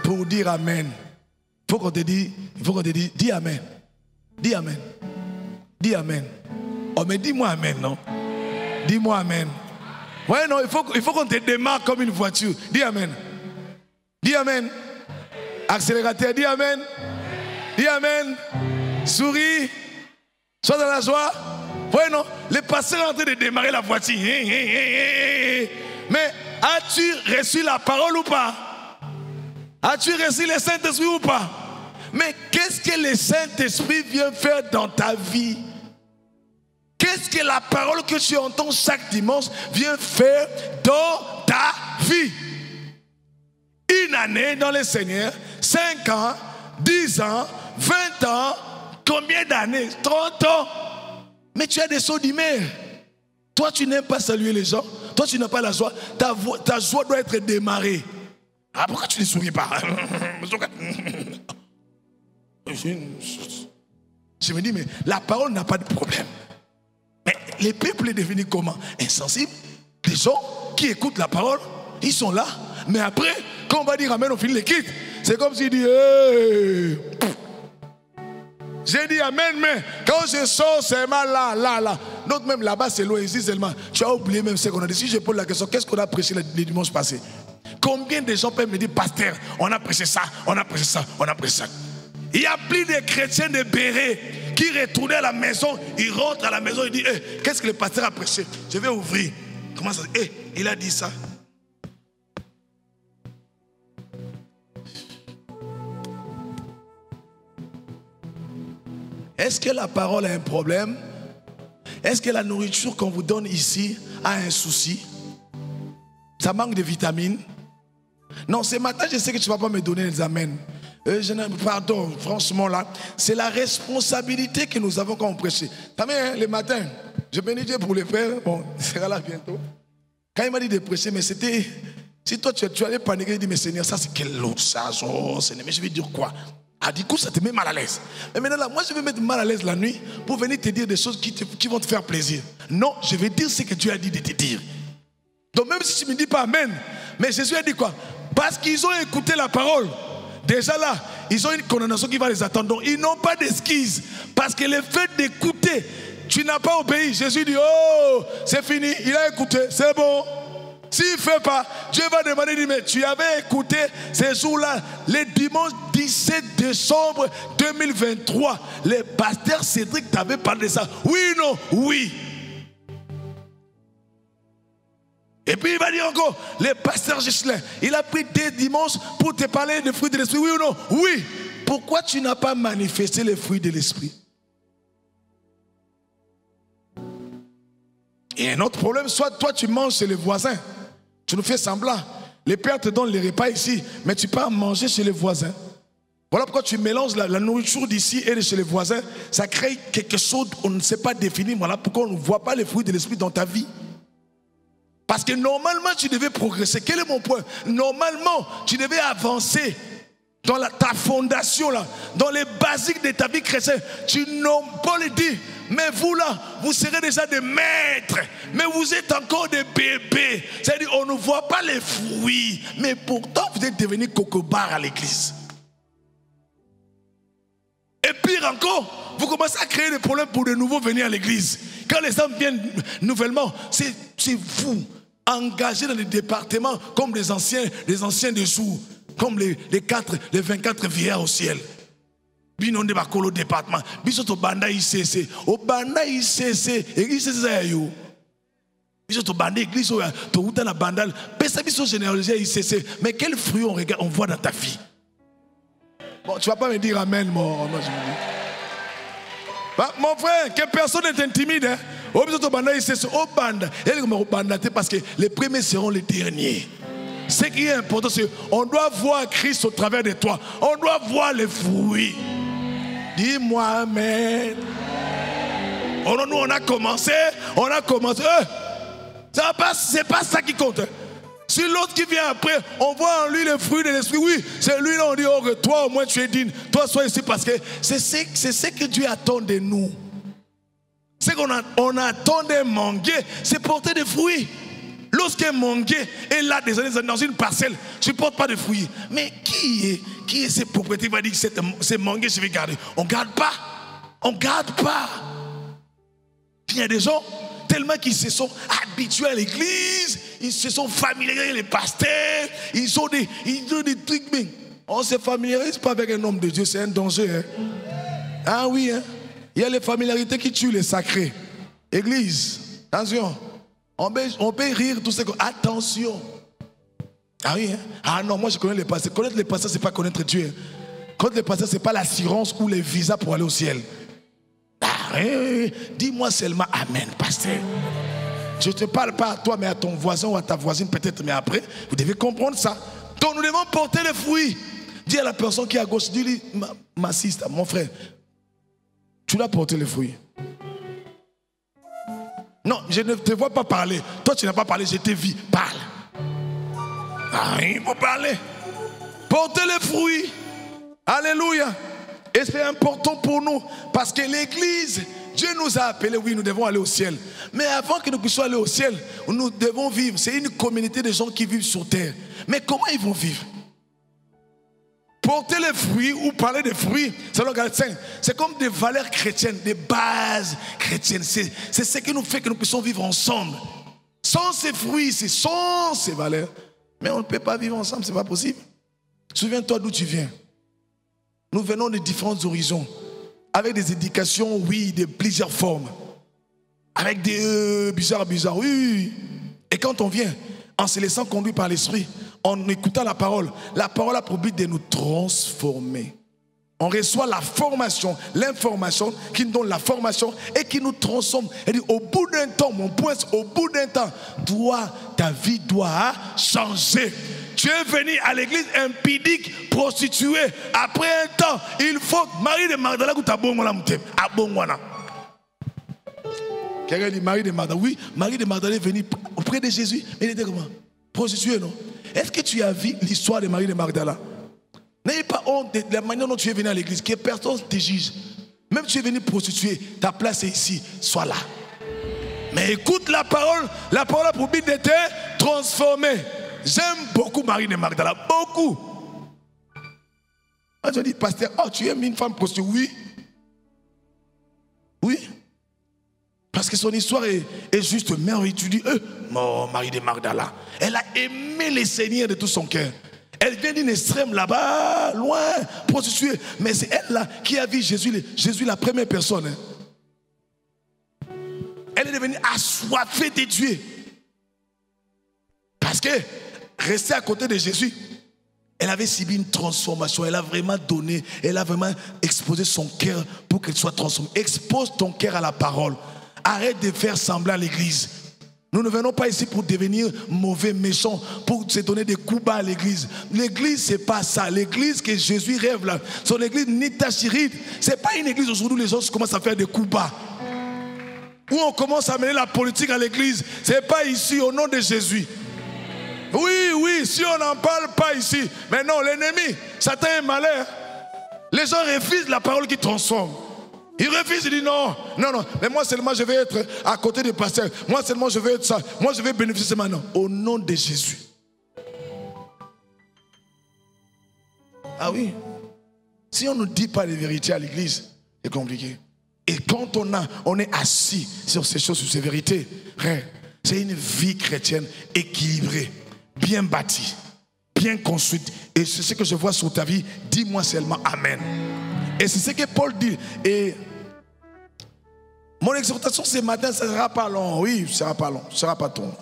Pour dire amen, il faut qu'on te dise, dis amen. Dis amen. Dis amen. Oh, mais dis-moi amen, non? Dis-moi amen. Ouais, non, il faut qu'on te démarre comme une voiture. Dis amen. Dis amen. Accélérateur, dis amen. Dis amen. Souris. Sois dans la joie. Ouais, non, le pasteur est en train de démarrer la voiture. Mais as-tu reçu la parole ou pas? As-tu reçu le Saint-Esprit ou pas? Mais qu'est-ce que le Saint-Esprit vient faire dans ta vie? Qu'est-ce que la parole que tu entends chaque dimanche vient faire dans ta vie? Une année dans le Seigneur, 5 ans, 10 ans, 20 ans, combien d'années? 30 ans. Mais tu as des sauts d'humeur. Toi, tu n'aimes pas saluer les gens. Toi, tu n'as pas la joie. Ta joie doit être démarrée. Ah, pourquoi tu ne souris pas? Je me dis, mais la parole n'a pas de problème. Mais les peuples est devenu comment? Insensibles. Les gens qui écoutent la parole, ils sont là. Mais après, quand on va dire amen, on finit les quittes. C'est comme s'il dit, hey. J'ai dit amen, mais quand je sors seulement là. D'autres même là-bas, c'est loin, ici seulement. Tu as oublié même ce qu'on a dit. Si je pose la question, qu'est-ce qu'on a prêché le dimanche passé? Combien de gens peuvent me dire, pasteur, on a prêché ça, on a prêché ça, on a prêché ça. Il y a plus de chrétiens de béret qui retournent à la maison, ils rentrent à la maison, ils disent, hey, qu'est-ce que le pasteur a prêché? Je vais ouvrir. Comment ça? Hey, il a dit ça. Est-ce que la parole a un problème? Est-ce que la nourriture qu'on vous donne ici a un souci? Ça manque de vitamines? Non, ce matin, je sais que tu ne vas pas me donner les amens. Pardon, franchement là, c'est la responsabilité que nous avons quand on prêche. Le matin, je bénis Dieu pour le faire. Bon, il sera là bientôt. Quand il m'a dit de prêcher, mais c'était... Si toi tu allais paniquer, il dit, mais Seigneur, ça c'est quel autre charge? Oh Seigneur, mais je vais dire quoi? Ah, du coup, ça te met mal à l'aise. Mais maintenant, là, moi, je vais mettre mal à l'aise la nuit pour venir te dire des choses qui vont te faire plaisir. Non, je vais dire ce que Dieu a dit de te dire. Donc, même si tu ne me dis pas amen, mais Jésus a dit quoi? Parce qu'ils ont écouté la parole. Déjà là, ils ont une condamnation qui va les attendre. Donc, ils n'ont pas d'excuses. Parce que le fait d'écouter, tu n'as pas obéi. Jésus dit, oh, c'est fini, il a écouté, c'est bon. S'il ne fait pas, Dieu va demander, dit, mais tu avais écouté ces jours-là, le dimanche 17 décembre 2023, le pasteur Cédric t'avait parlé de ça. Oui, non, oui. Et puis il va dire encore, le pasteur Gislain, il a pris 2 dimanches pour te parler des fruits de l'esprit. Oui ou non? Oui. Pourquoi tu n'as pas manifesté les fruits de l'esprit? Et un autre problème, soit toi tu manges chez les voisins, tu nous fais semblant. Les pères te donnent les repas ici, mais tu pars manger chez les voisins. Voilà pourquoi tu mélanges la nourriture d'ici et de chez les voisins. Ça crée quelque chose qu'on ne sait pas définir. Voilà pourquoi on ne voit pas les fruits de l'esprit dans ta vie. Parce que normalement tu devais progresser. Quel est mon point? Normalement tu devais avancer dans ta fondation là, dans les basiques de ta vie chrétienne. Paul dit, mais vous là, vous serez déjà des maîtres, mais vous êtes encore des bébés. C'est-à-dire on ne voit pas les fruits, mais pourtant vous êtes devenus cocobards à l'église. Et pire encore, vous commencez à créer des problèmes pour de nouveaux venir à l'église. Quand les hommes viennent nouvellement, c'est vous engagés dans les départements comme les anciens des jours, comme les 24 vieillards au ciel. Binon de bakolo département, biso to banda ICC, o banda ICC, église ça yo. Biso to banda église to uta na bandal, pesa biso généralisé ICC, mais quel fruit on voit dans ta vie? Bon, tu vas pas me dire amen, moi je me dis. Mon frère, que personne n'est intimide. Hein? Parce que les premiers seront les derniers. Ce qui est important, c'est qu'on doit voir Christ au travers de toi. On doit voir les fruits. Dis-moi amen. Nous, on a commencé. C'est pas ça qui compte. Hein? Si l'autre qui vient après, on voit en lui le fruit de l'esprit, oui, c'est lui là, on dit, oh, toi au moins tu es digne, toi sois ici parce que c'est ce que Dieu attend de nous. Ce qu'on attend de manguer, c'est porter des fruits. Lorsqu'un manguier est là dans une parcelle, je ne porte pas de fruits. Mais qui est ce propriétaire qui va dire que c'est manguier, je vais garder? On ne garde pas. On ne garde pas. Il y a des gens tellement qu'ils se sont habitués à l'église, ils se sont familiarisés avec les pasteurs, ils ont des trucs. Mais on ne se familiarise pas avec un homme de Dieu, c'est un danger. Hein? Ah oui, hein? Il y a les familiarités qui tuent les sacrés. Église, attention. On peut rire tout ce que... Attention. Ah oui, hein? Ah non, moi je connais les pasteurs. Connaître les pasteurs, ce n'est pas connaître Dieu. Connaître les pasteurs, ce n'est pas l'assurance ou les visas pour aller au ciel. Ah oui. Dis-moi seulement Amen, pasteur. Je ne te parle pas à toi, mais à ton voisin ou à ta voisine peut-être, mais après, vous devez comprendre ça. Donc nous devons porter les fruits. Dis à la personne qui est à gauche, dis-lui, ma sister, mon frère, tu dois porter les fruits. Non, je ne te vois pas parler. Toi, tu n'as pas parlé, je te vis. Parle. Ah, il faut parler. Portez les fruits. Alléluia. Et c'est important pour nous. Parce que l'église, Dieu nous a appelés, oui, nous devons aller au ciel. Mais avant que nous puissions aller au ciel, nous devons vivre. C'est une communauté de gens qui vivent sur terre. Mais comment ils vont vivre? Porter les fruits ou parler des fruits, selon Galatiens, c'est comme des valeurs chrétiennes, des bases chrétiennes. C'est ce qui nous fait que nous puissions vivre ensemble. Sans ces fruits, sans ces valeurs, mais on ne peut pas vivre ensemble, ce n'est pas possible. Souviens-toi d'où tu viens. Nous venons de différents horizons, avec des éducations, oui, de plusieurs formes. Avec des bizarres, oui. Et quand on vient, en se laissant conduire par l'esprit, en écoutant la parole a pour but de nous transformer. On reçoit la formation, l'information qui nous donne la formation et qui nous transforme. Et dit, au bout d'un temps, mon point, au bout d'un temps, ta vie doit changer. Tu es venu à l'église impudique, prostitué. Après un temps, il faut Marie de Magdala ou Tabongwana Moutem. Abongwana. Quelqu'un dit Marie de Magdala. Oui, Marie de Magdala est venue auprès de Jésus. Mais il était comment? Prostituée, non? Est-ce que tu as vu l'histoire de Marie de Magdala? N'ayez pas honte de la manière dont tu es venu à l'église, que personne ne te juge. Même si tu es venu prostituer, ta place est ici, sois là. Mais écoute la parole a pour but de te transformer. J'aime beaucoup Marie de Magdala, beaucoup. Quand je dis, pasteur, oh, tu aimes une femme prostituée? Oui. Oui. Parce que son histoire est juste merveilleuse. Tu dis, Marie de Magdala, elle a aimé le Seigneur de tout son cœur. Elle vient d'une extrême là-bas, loin, prostituée. Mais c'est elle là qui a vu Jésus la première personne. Hein. Elle est devenue assoiffée de Dieu. Parce que, restée à côté de Jésus, elle avait subi une transformation. Elle a vraiment donné, elle a vraiment exposé son cœur pour qu'elle soit transformée. Expose ton cœur à la parole. Arrête de faire semblant à l'église. Nous ne venons pas ici pour devenir mauvais, méchants, pour se donner des coups bas à l'église. L'église, c'est pas ça. L'église que Jésus rêve là, son église Nitachiride, c'est pas une église aujourd'hui où les gens commencent à faire des coups bas. Où on commence à mener la politique à l'église. C'est pas ici, au nom de Jésus. Oui, si on n'en parle pas ici. Mais non, l'ennemi, Satan est malin. Les gens refusent la parole qui transforme. Ils refusent, ils disent non, mais moi seulement je vais être à côté des pasteurs. Moi seulement je vais être ça. Moi je vais bénéficier maintenant. Au nom de Jésus. Ah oui. Si on ne dit pas les vérités à l'église, c'est compliqué. Et quand on est assis sur ces choses, sur ces vérités, c'est une vie chrétienne équilibrée, bien bâtie, bien construite. Et c'est ce que je vois sur ta vie. Dis-moi seulement Amen. Et c'est ce que Paul dit. Et mon exhortation ce matin, ça ne sera pas long. Oui, ça ne sera pas long. Ça ne sera pas long.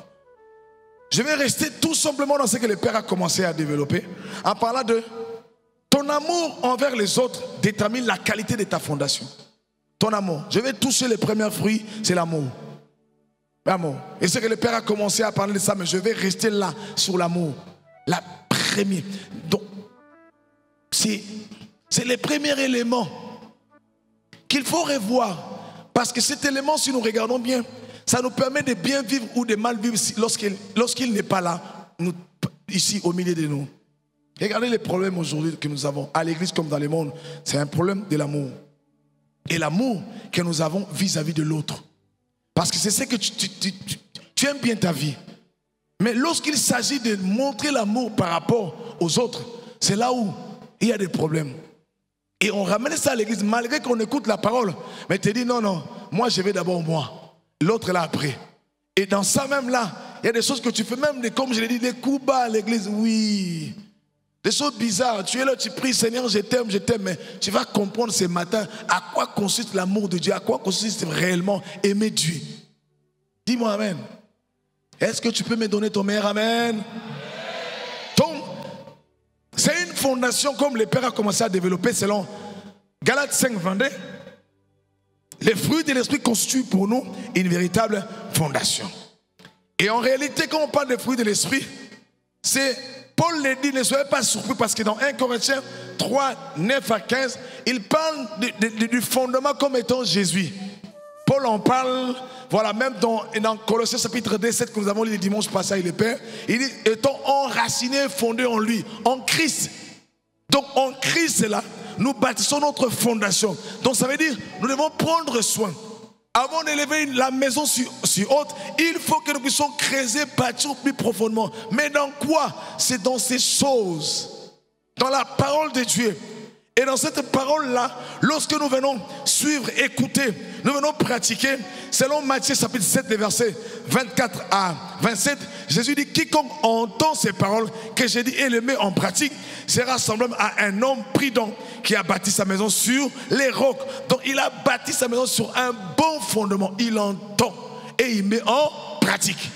Je vais rester tout simplement dans ce que le Père a commencé à développer. En parlant de ton amour envers les autres détermine la qualité de ta fondation. Ton amour. Je vais toucher les premiers fruits, c'est l'amour. L'amour. Et c'est que le Père a commencé à parler de ça, mais je vais rester là sur l'amour. La première. Donc, c'est le premier élément qu'il faut revoir. Parce que cet élément, si nous regardons bien, ça nous permet de bien vivre ou de mal vivre lorsqu'il n'est pas là. ici au milieu de nous. Regardez les problèmes aujourd'hui que nous avons à l'église comme dans le monde. C'est un problème de l'amour. Et l'amour que nous avons vis-à-vis de l'autre. Parce que c'est ce que tu aimes bien ta vie. Mais lorsqu'il s'agit de montrer l'amour par rapport aux autres, c'est là où il y a des problèmes. Et on ramène ça à l'église malgré qu'on écoute la parole. Mais tu dis non, non, moi je vais d'abord moi. L'autre là après. Et dans ça même là, il y a des choses que tu fais même, comme je l'ai dit, des coups bas à l'église. Oui. Des choses bizarres. Tu es là, tu pries, Seigneur, je t'aime, mais tu vas comprendre ce matin à quoi consiste l'amour de Dieu, à quoi consiste réellement aimer Dieu. Dis-moi amen. Est-ce que tu peux me donner ton meilleur amen? Donc, c'est une fondation comme le Père a commencé à développer selon Galates 5, 22. Les fruits de l'esprit constituent pour nous une véritable fondation. Et en réalité, quand on parle des fruits de l'esprit, c'est, Paul le dit, ne soyez pas surpris parce que dans 1 Corinthiens 3, 9 à 15, il parle du fondement comme étant Jésus. Paul en parle, voilà, même dans Colossiens chapitre 2, 7 que nous avons lu le dimanche passé avec le Père, il dit, étant enracinés, fondés en lui, en Christ. Donc en Christ, là, nous bâtissons notre fondation. Donc ça veut dire, nous devons prendre soin. Avant d'élever la maison sur haute, il faut que nous puissions creuser, bâtir plus profondément. Mais dans quoi? C'est dans ces choses, dans la parole de Dieu. Et dans cette parole-là, lorsque nous venons suivre, écouter, nous venons pratiquer, selon Matthieu chapitre 7, les versets 24 à 27, Jésus dit, quiconque entend ces paroles que j'ai dit et les met en pratique, sera semblable à un homme prudent qui a bâti sa maison sur les rocs. Donc il a bâti sa maison sur un bon fondement. Il entend et il met en pratique.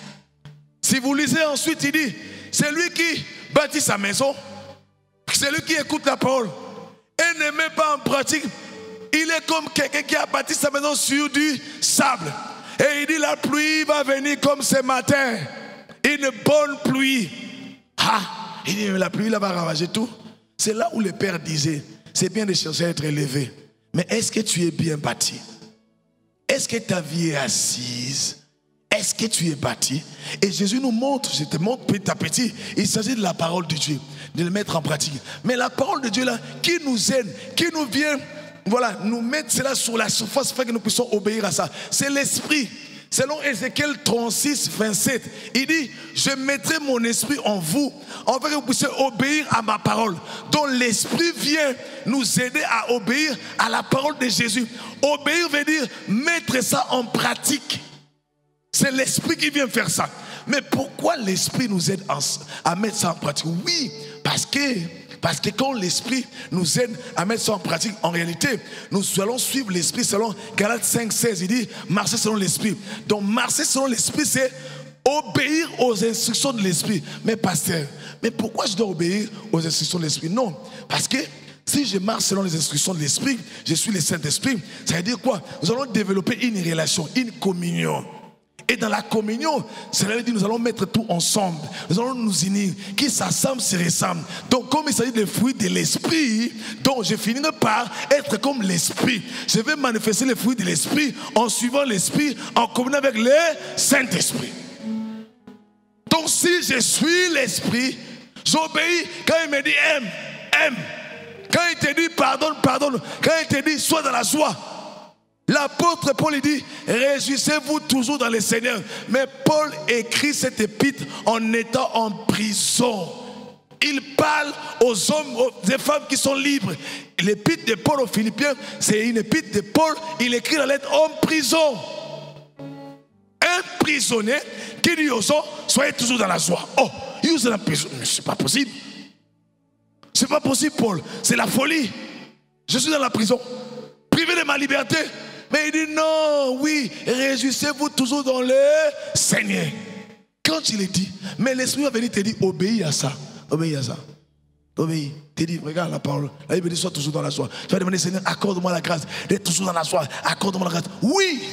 Si vous lisez ensuite, il dit, c'est lui qui bâtit sa maison, c'est lui qui écoute la parole et ne met pas en pratique. Il est comme quelqu'un qui a bâti sa maison sur du sable. Et il dit, la pluie va venir comme ce matin. Une bonne pluie. Ah, il dit, la pluie là va ravager tout. C'est là où le Père disait, c'est bien de chercher à être élevé. Mais est-ce que tu es bien bâti? Est-ce que ta vie est assise? Est-ce que tu es bâti? Et Jésus nous montre, je te montre petit à petit, il s'agit de la parole de Dieu, de le mettre en pratique. Mais la parole de Dieu là, qui nous aide, qui nous vient, voilà, nous mettre cela sur la surface afin que nous puissions obéir à ça. C'est l'esprit. Selon Ézéchiel 36, 27, il dit, je mettrai mon esprit en vous, afin que vous puissiez obéir à ma parole. Donc l'esprit vient nous aider à obéir à la parole de Jésus. Obéir veut dire mettre ça en pratique. C'est l'esprit qui vient faire ça. Mais pourquoi l'esprit nous aide à mettre ça en pratique? Oui, parce que quand l'esprit nous aide à mettre ça en pratique, en réalité, nous allons suivre l'esprit selon Galates 5, 16. Il dit, marcher selon l'esprit. Donc marcher selon l'esprit, c'est obéir aux instructions de l'esprit. Mais pasteur, mais pourquoi je dois obéir aux instructions de l'esprit? Non, parce que si je marche selon les instructions de l'esprit, je suis le Saint-Esprit. Ça veut dire quoi? Nous allons développer une relation, une communion. Et dans la communion, cela veut dire nous allons mettre tout ensemble. Nous allons nous unir. Qui s'assemble se ressemble. Donc comme il s'agit des fruits de l'esprit, donc je finirai par être comme l'esprit. Je vais manifester les fruits de l'esprit en suivant l'esprit, en communion avec le Saint-Esprit. Donc si je suis l'esprit, j'obéis. Quand il me dit aime, aime. Quand il te dit pardonne, pardonne. Quand il te dit sois dans la joie. L'apôtre Paul dit, réjouissez-vous toujours dans le Seigneur. Mais Paul écrit cette épître en étant en prison. Il parle aux hommes, aux femmes qui sont libres. L'épître de Paul aux Philippiens, c'est une épître de Paul. Il écrit la lettre en prison. Un prisonnier qui dit aux hommes, soyez toujours dans la joie. Oh, il use la prison. Mais c'est pas possible. C'est pas possible, Paul. C'est la folie. Je suis dans la prison, privé de ma liberté. Mais il dit non, oui, réjouissez-vous toujours dans le Seigneur. Quand il est dit, mais l'Esprit va venir te dire, obéis à ça. Obéis à ça. Obéis. Tu dis, regarde la parole. La Bible dit, sois toujours dans la joie. Tu vas demander, Seigneur, accorde-moi la grâce d'être toujours dans la joie. Accorde-moi la grâce. Oui.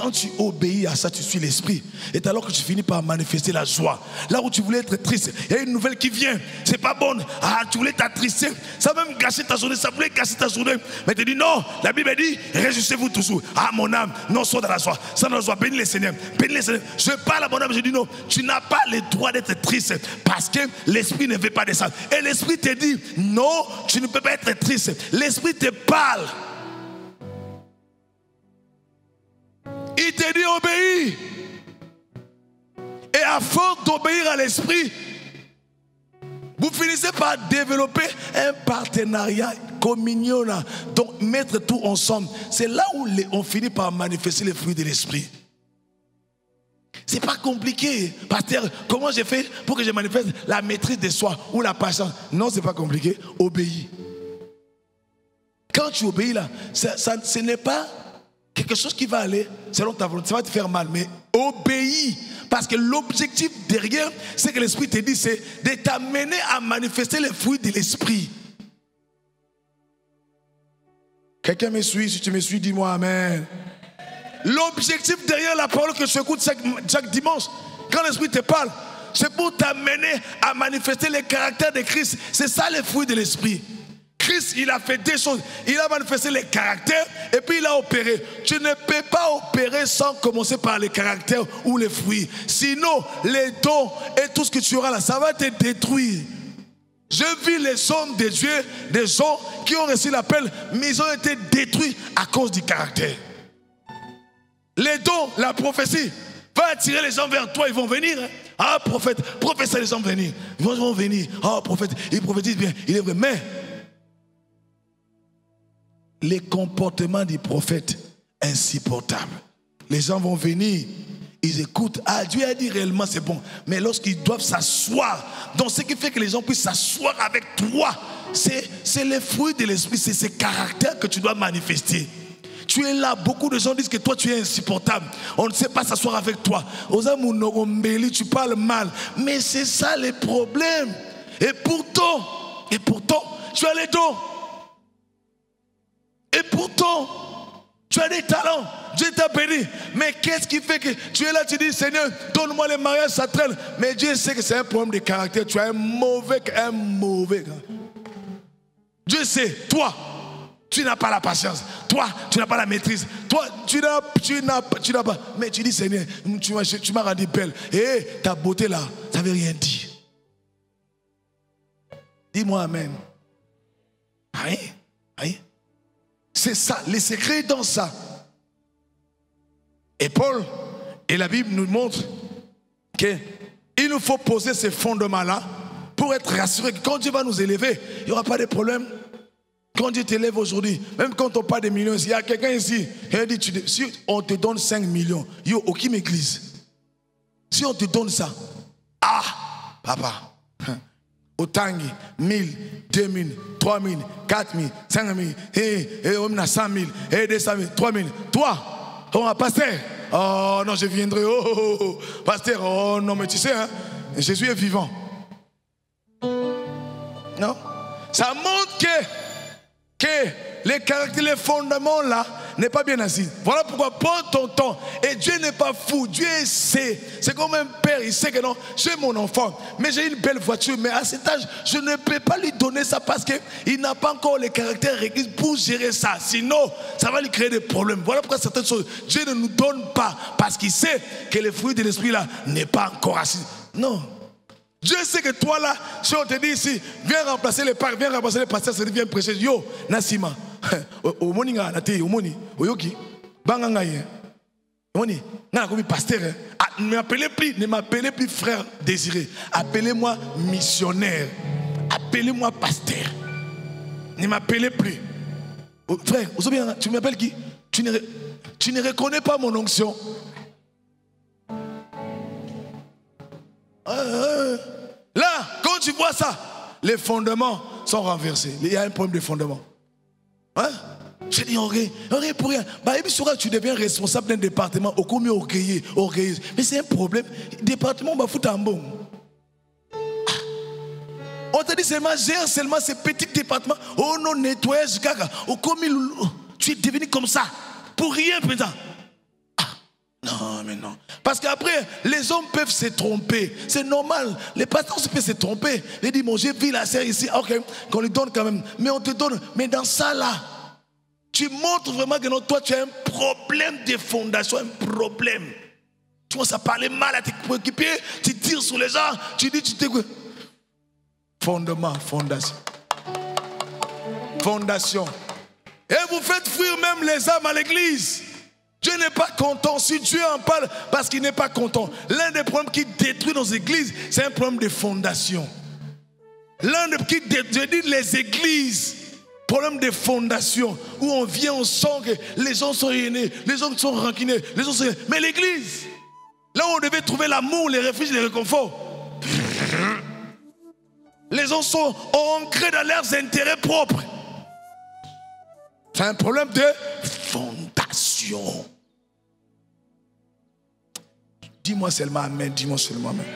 quand tu obéis à ça, tu suis l'esprit. Et alors que tu finis par manifester la joie. Là où tu voulais être triste, il y a une nouvelle qui vient. C'est pas bonne. Ah, tu voulais t'attrister. Ça va même gâcher ta journée. Ça voulait gâcher ta journée. Mais tu dis non. La Bible dit, réjouissez-vous toujours. Ah, mon âme, non, sois dans la joie. Sois dans la joie. Bénis les Seigneurs. Bénis les Seigneurs. Je parle à mon âme. Je dis non. Tu n'as pas le droit d'être triste. Parce que l'esprit ne veut pas de ça. Et l'esprit te dit, non, tu ne peux pas être triste. L'esprit te parle. Il te dit obéis. Et à force d'obéir à l'esprit, vous finissez par développer un partenariat, communion, donc mettre tout ensemble. C'est là où on finit par manifester les fruits de l'esprit. C'est pas compliqué. Pasteur, comment j'ai fait pour que je manifeste la maîtrise de soi ou la patience? Non, c'est pas compliqué. Obéis. Quand tu obéis là, ce n'est pas quelque chose qui va aller selon ta volonté, ça va te faire mal, mais obéis. Parce que l'objectif derrière, c'est que l'esprit te dit, c'est de t'amener à manifester les fruits de l'esprit. Quelqu'un me suit? Si tu me suis, dis-moi amen. L'objectif derrière la parole que je écoute chaque dimanche, quand l'esprit te parle, c'est pour t'amener à manifester les caractères de Christ. C'est ça les fruits de l'esprit. Christ, il a fait des choses. Il a manifesté les caractères et puis il a opéré. Tu ne peux pas opérer sans commencer par les caractères ou les fruits. Sinon, les dons et tout ce que tu auras là, ça va te détruire. Je vis les hommes de Dieu, des gens qui ont reçu l'appel, mais ils ont été détruits à cause du caractère. Les dons, la prophétie, va attirer les gens vers toi, ils vont venir. Ah, prophète, les gens vont venir. Ils vont venir. Ah, prophète, il prophétise bien, il est vrai. Mais les comportements du prophète, insupportables. Les gens vont venir, ils écoutent. Ah, Dieu a dit réellement c'est bon. Mais lorsqu'ils doivent s'asseoir, donc ce qui fait que les gens puissent s'asseoir avec toi, c'est les fruits de l'esprit, c'est ces caractères que tu dois manifester. Tu es là, beaucoup de gens disent que toi tu es insupportable. On ne sait pas s'asseoir avec toi. Tu parles mal. Mais c'est ça les problèmes. Et pourtant, tu as les dons. Et pourtant, tu as des talents. Dieu t'a béni. Mais qu'est-ce qui fait que tu es là, tu dis, Seigneur, donne-moi les mariages, ça traîne. Mais Dieu sait que c'est un problème de caractère. Tu as un mauvais gars. Dieu sait, toi, tu n'as pas la patience. Toi, tu n'as pas la maîtrise. Toi, tu n'as pas. Mais tu dis, Seigneur, tu m'as rendu belle. Et ta beauté là, ça ne veut rien dire. Dis-moi amen. Aïe. C'est ça, les secrets dans ça. Et Paul, et la Bible nous montre qu'il nous faut poser ces fondements-là pour être rassuré que quand Dieu va nous élever, il n'y aura pas de problème. Quand Dieu t'élève aujourd'hui, même quand on parle de millions, il y a quelqu'un ici, il dit, si on te donne 5 millions, yo, aucune église. Si on te donne ça, ah, papa. Autangi, 1000, 2000, 3000, 4000, 5000, on a 100 000, 200 000, 3000. Toi, on a pasteur. Oh non, je viendrai. Oh, pasteur, oh non, mais tu sais, hein, je suis vivant. Non? Ça montre que les caractères, les fondements là, n'est pas bien assis. Voilà pourquoi prends ton temps. Et Dieu n'est pas fou. Dieu sait. C'est comme un père. Il sait que non, j'ai mon enfant, mais j'ai une belle voiture. Mais à cet âge, je ne peux pas lui donner ça parce qu'il n'a pas encore les caractères requis pour gérer ça. Sinon, ça va lui créer des problèmes. Voilà pourquoi certaines choses, Dieu ne nous donne pas. Parce qu'il sait que le fruit de l'esprit là n'est pas encore assis. Non. Dieu sait que toi là, si on te dit ici, viens remplacer les pères, viens remplacer les pasteurs, c'est viens prêcher. Yo, Nassima. Omoni nga nate omoni oyoki banganga ye omoni nga comme pasteur ne m'appelez plus frère désiré, appelez-moi missionnaire, appelez-moi pasteur, ne m'appelez plus frère. Tu m'appelles qui? Tu ne reconnais pas mon onction. Là, quand tu vois ça, les fondements sont renversés. Il y a un problème de fondement. Hein? Je dis orgueil pour rien. Bah, tu deviens responsable d'un département au commis orgueilleuse. Mais c'est un problème. Le département va foutre en bon. On te dit seulement, gère seulement ces petits départements. Oh non, nettoyage, gaga. Au commis, tu es devenu comme ça. Pour rien, président. Non, mais non. Parce qu'après, les hommes peuvent se tromper. C'est normal. Les pasteurs peuvent se tromper. Ils disent, bon, j'ai vu la sœur ici. Ok, qu'on lui donne quand même. Mais on te donne. Mais dans ça là, tu montres vraiment que non, toi, tu as un problème de fondation, un problème. Tu commences à parler mal à tes coéquipiers, tu tires sur les gens, tu dis, tu t'écoutes. Fondement, fondation. Fondation. Et vous faites fuir même les âmes à l'église. Dieu n'est pas content. Si Dieu en parle, parce qu'il n'est pas content. L'un des problèmes qui détruit nos églises, c'est un problème de fondation. L'un des qui détruit les églises, problème de fondation, où on vient, on sent que les gens sont haineux, les gens sont rancunés, les gens sont... Mais l'église, là où on devait trouver l'amour, les refuges, les réconforts, les gens sont ancrés dans leurs intérêts propres. C'est un problème de fondation. Dis-moi seulement amen, dis-moi seulement amen.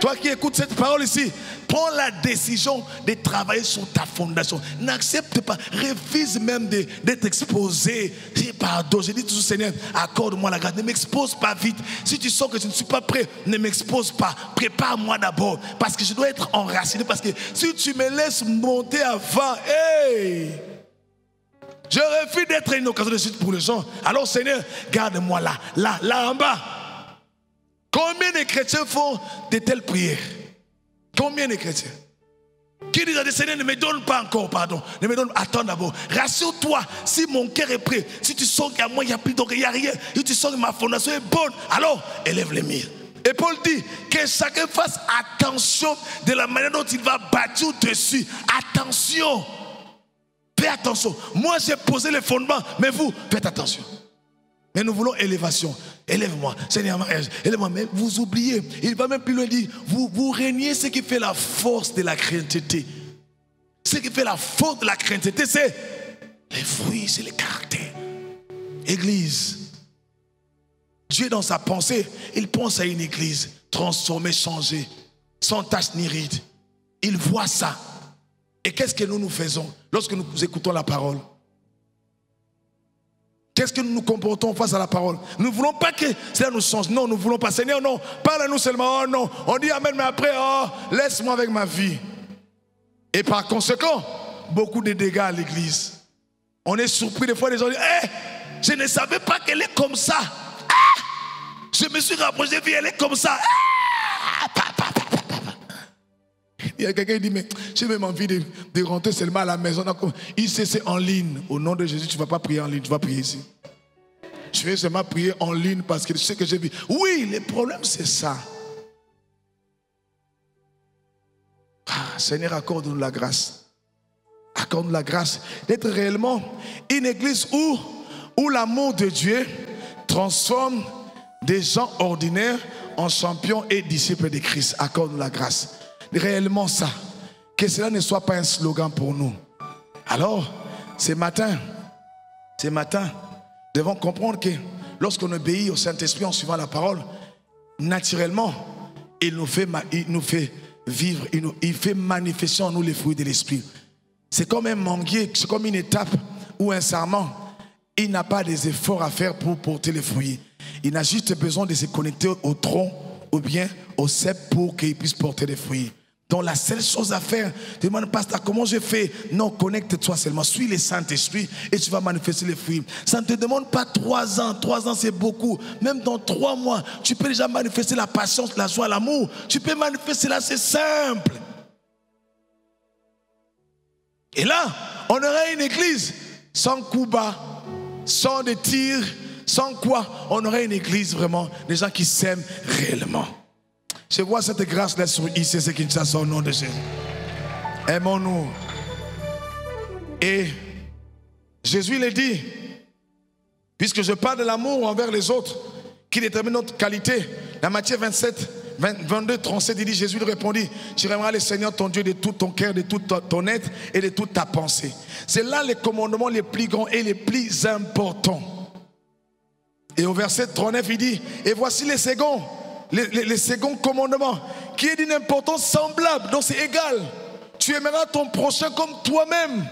Toi qui écoutes cette parole ici, prends la décision de travailler sur ta fondation. N'accepte pas, refuse même d'être exposé. Pardon, je dis toujours, Seigneur, accorde-moi la grâce. Ne m'expose pas vite. Si tu sens que je ne suis pas prêt, ne m'expose pas. Prépare-moi d'abord. Parce que je dois être enraciné. Parce que si tu me laisses monter avant, hey, je refuse d'être une occasion de suite pour les gens. Alors Seigneur, garde-moi là en bas. Combien de chrétiens font de telles prières? Combien de chrétiens qui disent à des Seigneur, ne me donne pas encore, pardon. Ne me donne, attends d'abord. Rassure-toi, si mon cœur est prêt, si tu sens qu'à moi il n'y a plus d'or, il n'y a rien, si tu sens que ma fondation est bonne, alors élève les murs. Et Paul dit que chacun fasse attention de la manière dont il va bâtir dessus. Attention. Fais attention. Moi j'ai posé les fondements, mais vous, faites attention. Mais nous voulons élévation. Élève-moi, Seigneur, élève-moi. Mais vous oubliez, il va même plus loin dire, vous régnez ce qui fait la force de la crainteté. Ce qui fait la force de la crainteté, c'est les fruits, c'est le caractère. Église. Dieu dans sa pensée, il pense à une église transformée, changée, sans tache ni ride. Il voit ça. Et qu'est-ce que nous faisons lorsque nous écoutons la parole? Qu'est-ce que nous nous comportons face à la parole? Nous ne voulons pas que cela nous change. Non, nous ne voulons pas. Seigneur, non. Parle-nous seulement. Oh non. On dit amen, mais après, oh, laisse-moi avec ma vie. Et par conséquent, beaucoup de dégâts à l'église. On est surpris des fois, les gens disent, hey, je ne savais pas qu'elle est comme ça. Ah, je me suis rapproché, puis elle est comme ça. Ah, il y a quelqu'un qui dit, mais j'ai même envie de rentrer seulement à la maison. Il sait, c'est en ligne. Au nom de Jésus, tu ne vas pas prier en ligne, tu vas prier ici. Je vais seulement prier en ligne parce que je sais que j'ai vu. Oui, le problème c'est ça. Ah, Seigneur, accorde-nous la grâce. Accorde-nous la grâce d'être réellement une église où l'amour de Dieu transforme des gens ordinaires en champions et disciples de Christ. Accorde-nous la grâce. Réellement ça. Que cela ne soit pas un slogan pour nous. Alors, ce matin, nous devons comprendre que lorsqu'on obéit au Saint-Esprit en suivant la parole, naturellement, il nous fait vivre, il fait manifester en nous les fruits de l'Esprit. C'est comme un manguier, c'est comme une étape ou un sarment. Il n'a pas des efforts à faire pour porter les fruits. Il a juste besoin de se connecter au tronc ou bien au cep pour qu'il puisse porter les fruits. Donc la seule chose à faire, tu demandes, pasteur, comment je fais? Non, connecte-toi seulement, suis le Saint-Esprit et tu vas manifester les fruits. Ça ne te demande pas 3 ans, 3 ans c'est beaucoup. Même dans 3 mois, tu peux déjà manifester la patience, la joie, l'amour. Tu peux manifester là, c'est simple. Et là, on aurait une église sans coups bas, sans des tirs, sans quoi, on aurait une église vraiment, des gens qui s'aiment réellement. Je vois cette grâce-là sur ICC Kinshasa au nom de Jésus. Aimons-nous. Et Jésus l'a dit, puisque je parle de l'amour envers les autres, qui détermine notre qualité. Dans Matthieu 22, 37, il dit, Jésus lui répondit, tu aimeras le Seigneur ton Dieu de tout ton cœur, de tout ton être et de toute ta pensée. C'est là les commandements les plus grands et les plus importants. Et au verset 39, il dit, et voici les seconds commandements, qui est d'une importance semblable, donc c'est égal. Tu aimeras ton prochain comme toi-même.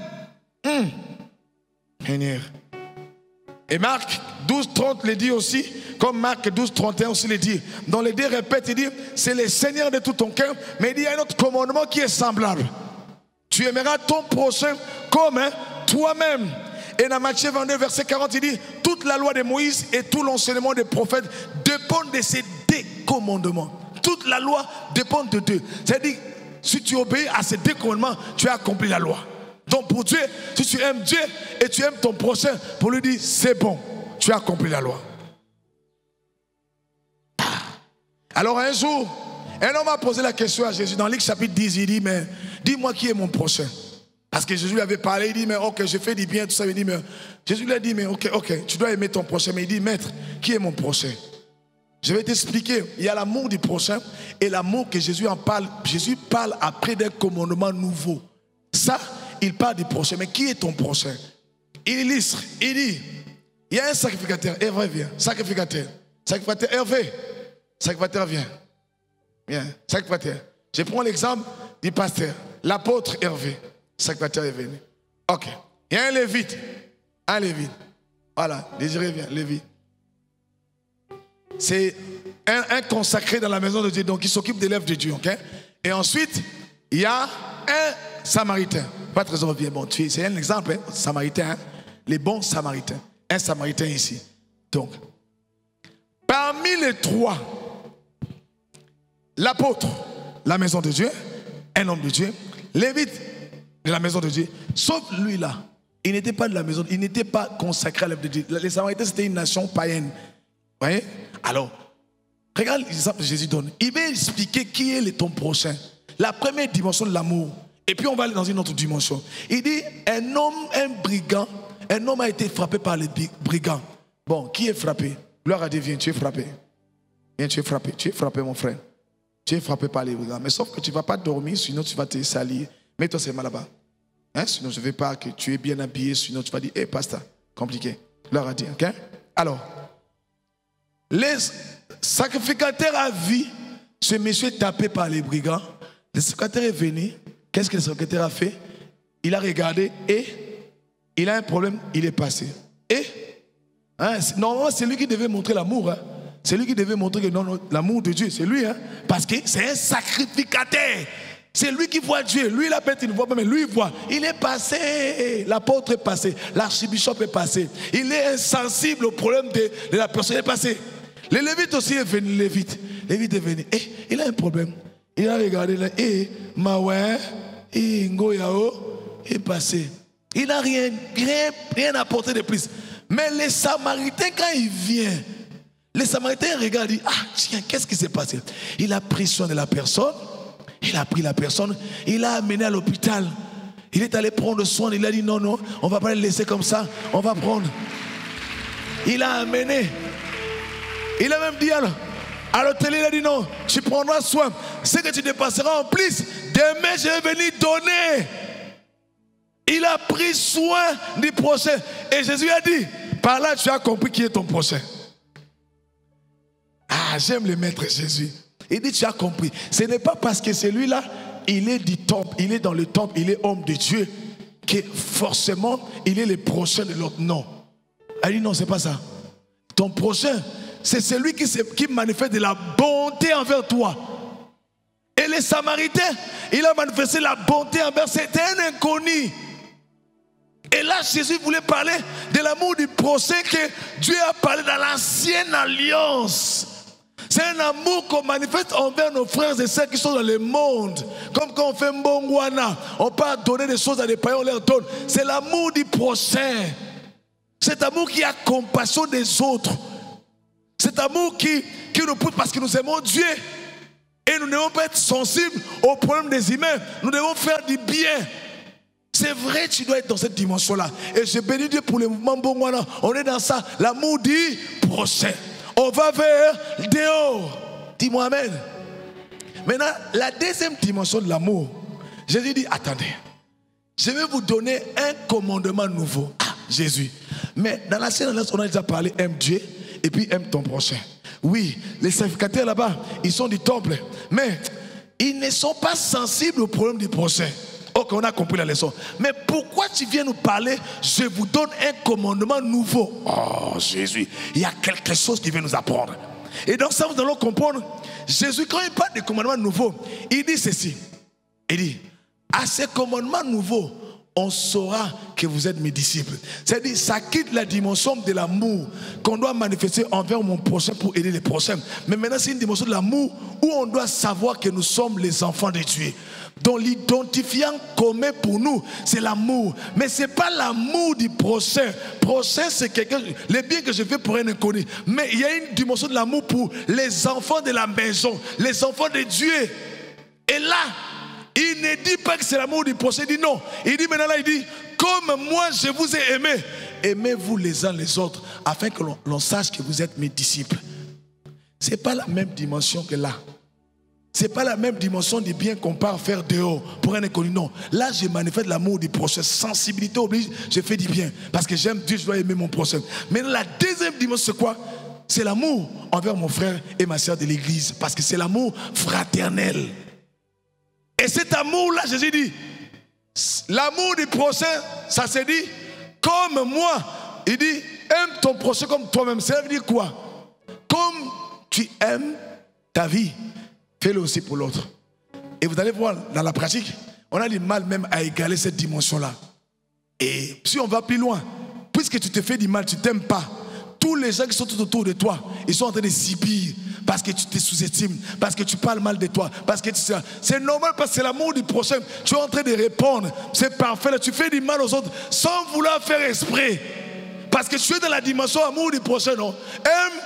Et Marc 12:30 le dit aussi, comme Marc 12:31 aussi le dit. Dans les deux répète, il dit, c'est le Seigneur de tout ton cœur, mais il y a un autre commandement qui est semblable. Tu aimeras ton prochain comme toi-même. Et dans Matthieu 22, verset 40, il dit, toute la loi de Moïse et tout l'enseignement des prophètes dépendent de ces deux commandements. Toute la loi dépend de deux. C'est-à-dire, si tu obéis à ces deux commandements, tu as accompli la loi. Donc pour Dieu, si tu aimes Dieu et tu aimes ton prochain, pour lui dire, c'est bon, tu as accompli la loi. Alors un jour, un homme a posé la question à Jésus dans Luc chapitre 10, il dit, mais dis-moi qui est mon prochain. Parce que Jésus lui avait parlé, il dit, mais ok, je fais du bien, tout ça. Il dit, mais Jésus lui a dit, mais ok, tu dois aimer ton prochain. Mais il dit, maître, qui est mon prochain? Je vais t'expliquer. Il y a l'amour du prochain et l'amour que Jésus en parle. Jésus parle après d'un commandement nouveau. Ça, il parle du prochain. Mais qui est ton prochain? Il illustre, il dit, il y a un sacrificateur. Hervé, viens. Sacrificateur. Sacrificateur, Hervé. Sacrificateur, viens. Viens. Sacrificateur. Je prends l'exemple du pasteur, l'apôtre Hervé. Sacrificateur est venu. Ok. Il y a un lévite. Un lévite. Voilà. Désiré, viens. Lévite. C'est un consacré dans la maison de Dieu, donc il s'occupe des l'œuvre de Dieu. Okay? Et ensuite, il y a un samaritain. Pas très bien, bon, c'est un exemple, hein? Samaritain, hein? Les bons samaritains. Un samaritain ici. Donc, parmi les trois, l'apôtre, la maison de Dieu, un homme de Dieu, lévite de la maison de Dieu, sauf lui là, il n'était pas de la maison, il n'était pas consacré à l'œuvre de Dieu. Les Samaritains, c'était une nation païenne. Vous voyez? Alors, regarde l'exemple que Jésus donne. Il va expliquer qui est ton prochain. La première dimension de l'amour. Et puis on va aller dans une autre dimension. Il dit, un homme, un brigand, un homme a été frappé par les brigands. Bon, qui est frappé? Gloire à Dieu, viens, tu es frappé. Viens, tu es frappé mon frère. Tu es frappé par les brigands. Mais sauf que tu ne vas pas dormir, sinon tu vas te salir. Mets-toi seulement là-bas. Hein? Sinon je ne veux pas que tu es bien habillé, sinon tu vas dire, hé, pasteur, compliqué. Gloire à Dieu, ok? Alors, les sacrificateurs à vie, ce monsieur est tapé par les brigands. Le sacrificateur est venu. Qu'est-ce que le sacrificateur a fait? Il a regardé et il a un problème, il est passé. Et hein, normalement, c'est lui qui devait montrer l'amour. Hein. C'est lui qui devait montrer que non, l'amour de Dieu, c'est lui. Hein, parce que c'est un sacrificateur. C'est lui qui voit Dieu. Lui, il a peut-être une voix, mais lui, il voit. Il est passé. L'apôtre est passé. L'archibishop est passé. Il est insensible au problème de la personne. Il est passé. Le Lévite aussi est venu. Lévite est venu. Et il a un problème. Il a regardé là. Et Maouin, et Ngoyao est passé. Il n'a rien apporté de plus. Mais les Samaritains, quand il vient, les Samaritains regardent et disent, ah tiens, qu'est-ce qui s'est passé? Il a pris soin de la personne. Il a pris la personne, il l'a amené à l'hôpital. Il est allé prendre soin, il a dit non, on ne va pas le laisser comme ça, on va prendre. Il l'a amené. Il a même dit à l'hôtel, il a dit non, tu prendras soin. Ce que tu dépasseras en plus, demain je vais venir donner. Il a pris soin du prochain. Et Jésus a dit, par là tu as compris qui est ton prochain. Ah, j'aime le maître Jésus. Il dit, tu as compris. Ce n'est pas parce que celui-là, il est du temple, il est dans le temple, il est homme de Dieu, que forcément, il est le prochain de l'autre. Non. Elle dit, non, c'est pas ça. Ton prochain, c'est celui qui manifeste de la bonté envers toi. Et les Samaritains, il a manifesté la bonté envers, c'était un inconnu. Et là, Jésus voulait parler de l'amour du prochain que Dieu a parlé dans l'ancienne alliance. C'est un amour qu'on manifeste envers nos frères et sœurs qui sont dans le monde. Comme quand on fait mbongwana, on peut donner des choses à des païens, on leur donne. C'est l'amour du prochain. Cet amour qui a compassion des autres. Cet amour qui nous pousse parce que nous aimons Dieu. Et nous ne devons pas être sensibles aux problèmes des humains. Nous devons faire du bien. C'est vrai, tu dois être dans cette dimension-là. Et je bénis Dieu pour le mouvement mbongwana. On est dans ça, l'amour du prochain. On va vers dehors. Dis-moi amen. Maintenant, la deuxième dimension de l'amour, Jésus dit, attendez, je vais vous donner un commandement nouveau. Ah, Jésus. Mais dans la scène, on a déjà parlé, aime Dieu et puis aime ton prochain. Oui, les sacrificateurs là-bas, ils sont du temple. Mais ils ne sont pas sensibles au problème du prochain. Ok, on a compris la leçon. Mais pourquoi tu viens nous parler, je vous donne un commandement nouveau? Oh Jésus, il y a quelque chose qui vient nous apprendre. Et donc ça, nous allons comprendre. Jésus, quand il parle de commandement nouveau, il dit ceci. Il dit, à ces commandements nouveaux, on saura que vous êtes mes disciples. C'est-à-dire, ça quitte la dimension de l'amour qu'on doit manifester envers mon prochain pour aider les prochains. Mais maintenant, c'est une dimension de l'amour où on doit savoir que nous sommes les enfants de Dieu. Donc l'identifiant commun pour nous, c'est l'amour. Mais ce n'est pas l'amour du prochain. Prochain, c'est quelqu'un, les biens que je fais pour un inconnu. Mais il y a une dimension de l'amour pour les enfants de la maison, les enfants de Dieu. Et là, il ne dit pas que c'est l'amour du prochain, il dit non. Il dit maintenant là, il dit, comme moi je vous ai aimé, aimez-vous les uns les autres, afin que l'on sache que vous êtes mes disciples. Ce n'est pas la même dimension que là. Ce n'est pas la même dimension du bien qu'on part faire dehors pour un inconnu. Non, là je manifeste l'amour du prochain. Sensibilité oblige, je fais du bien. Parce que j'aime Dieu, je dois aimer mon prochain. Mais la deuxième dimension, c'est quoi? C'est l'amour envers mon frère et ma soeur de l'église. Parce que c'est l'amour fraternel. Et cet amour-là, Jésus dit, l'amour du prochain, ça se dit, comme moi. Il dit, aime ton prochain comme toi-même. Ça veut dire quoi? Comme tu aimes ta vie, fais-le aussi pour l'autre. Et vous allez voir, dans la pratique, on a du mal même à égaler cette dimension-là. Et si on va plus loin, puisque tu te fais du mal, tu ne t'aimes pas, tous les gens qui sont tout autour de toi, ils sont en train de subir parce que tu te sous-estimes, parce que tu parles mal de toi, parce que c'est normal parce que c'est l'amour du prochain. Tu es en train de répondre, c'est parfait, là, tu fais du mal aux autres sans vouloir faire exprès. Parce que tu es dans la dimension amour du prochain, non? Aime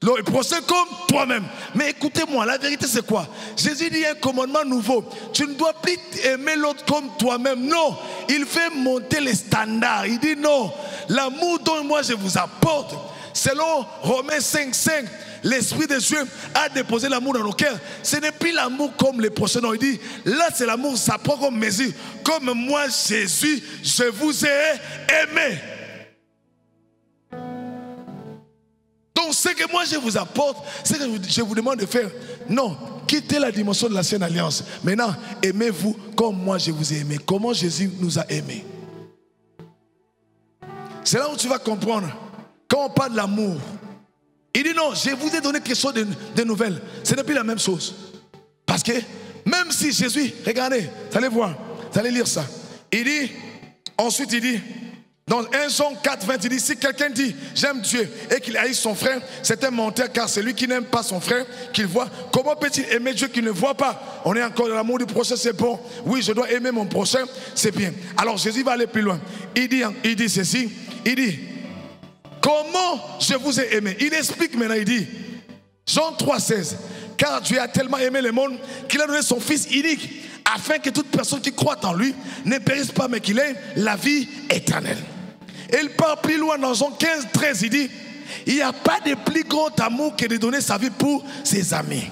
le prochain comme toi-même. Mais écoutez-moi, la vérité c'est quoi? Jésus dit un commandement nouveau. Tu ne dois plus aimer l'autre comme toi-même. Non, il fait monter les standards. Il dit non, l'amour dont moi je vous apporte, selon Romains 5:5, l'Esprit de Dieu a déposé l'amour dans nos cœurs. Ce n'est plus l'amour comme les prochains. Non, il dit, là c'est l'amour, ça prend comme mesure. Comme moi, Jésus, je vous ai aimé. Donc ce que moi je vous apporte, c'est que je vous demande de faire. Non, quittez la dimension de l'ancienne alliance. Maintenant, aimez-vous comme moi je vous ai aimé. Comment Jésus nous a aimés. C'est là où tu vas comprendre. Quand on parle de l'amour, il dit non, je vous ai donné quelque chose de nouvelle. Ce n'est plus la même chose. Parce que même si Jésus, regardez, vous allez voir, vous allez lire ça. Il dit, ensuite il dit, dans 1 Jean 4:20, il dit, si quelqu'un dit j'aime Dieu et qu'il haït son frère, c'est un menteur, car celui qui n'aime pas son frère qu'il voit, comment peut-il aimer Dieu qu'il ne voit pas? On est encore dans l'amour du prochain, c'est bon. Oui, je dois aimer mon prochain, c'est bien. Alors Jésus va aller plus loin. Il dit ceci, il dit, comment je vous ai aimé? Il explique maintenant, il dit, Jean 3:16, car Dieu a tellement aimé le monde qu'il a donné son Fils unique, afin que toute personne qui croit en lui ne périsse pas, mais qu'il ait la vie éternelle. Et il part plus loin dans Jean 15:13, il dit, il n'y a pas de plus grand amour que de donner sa vie pour ses amis.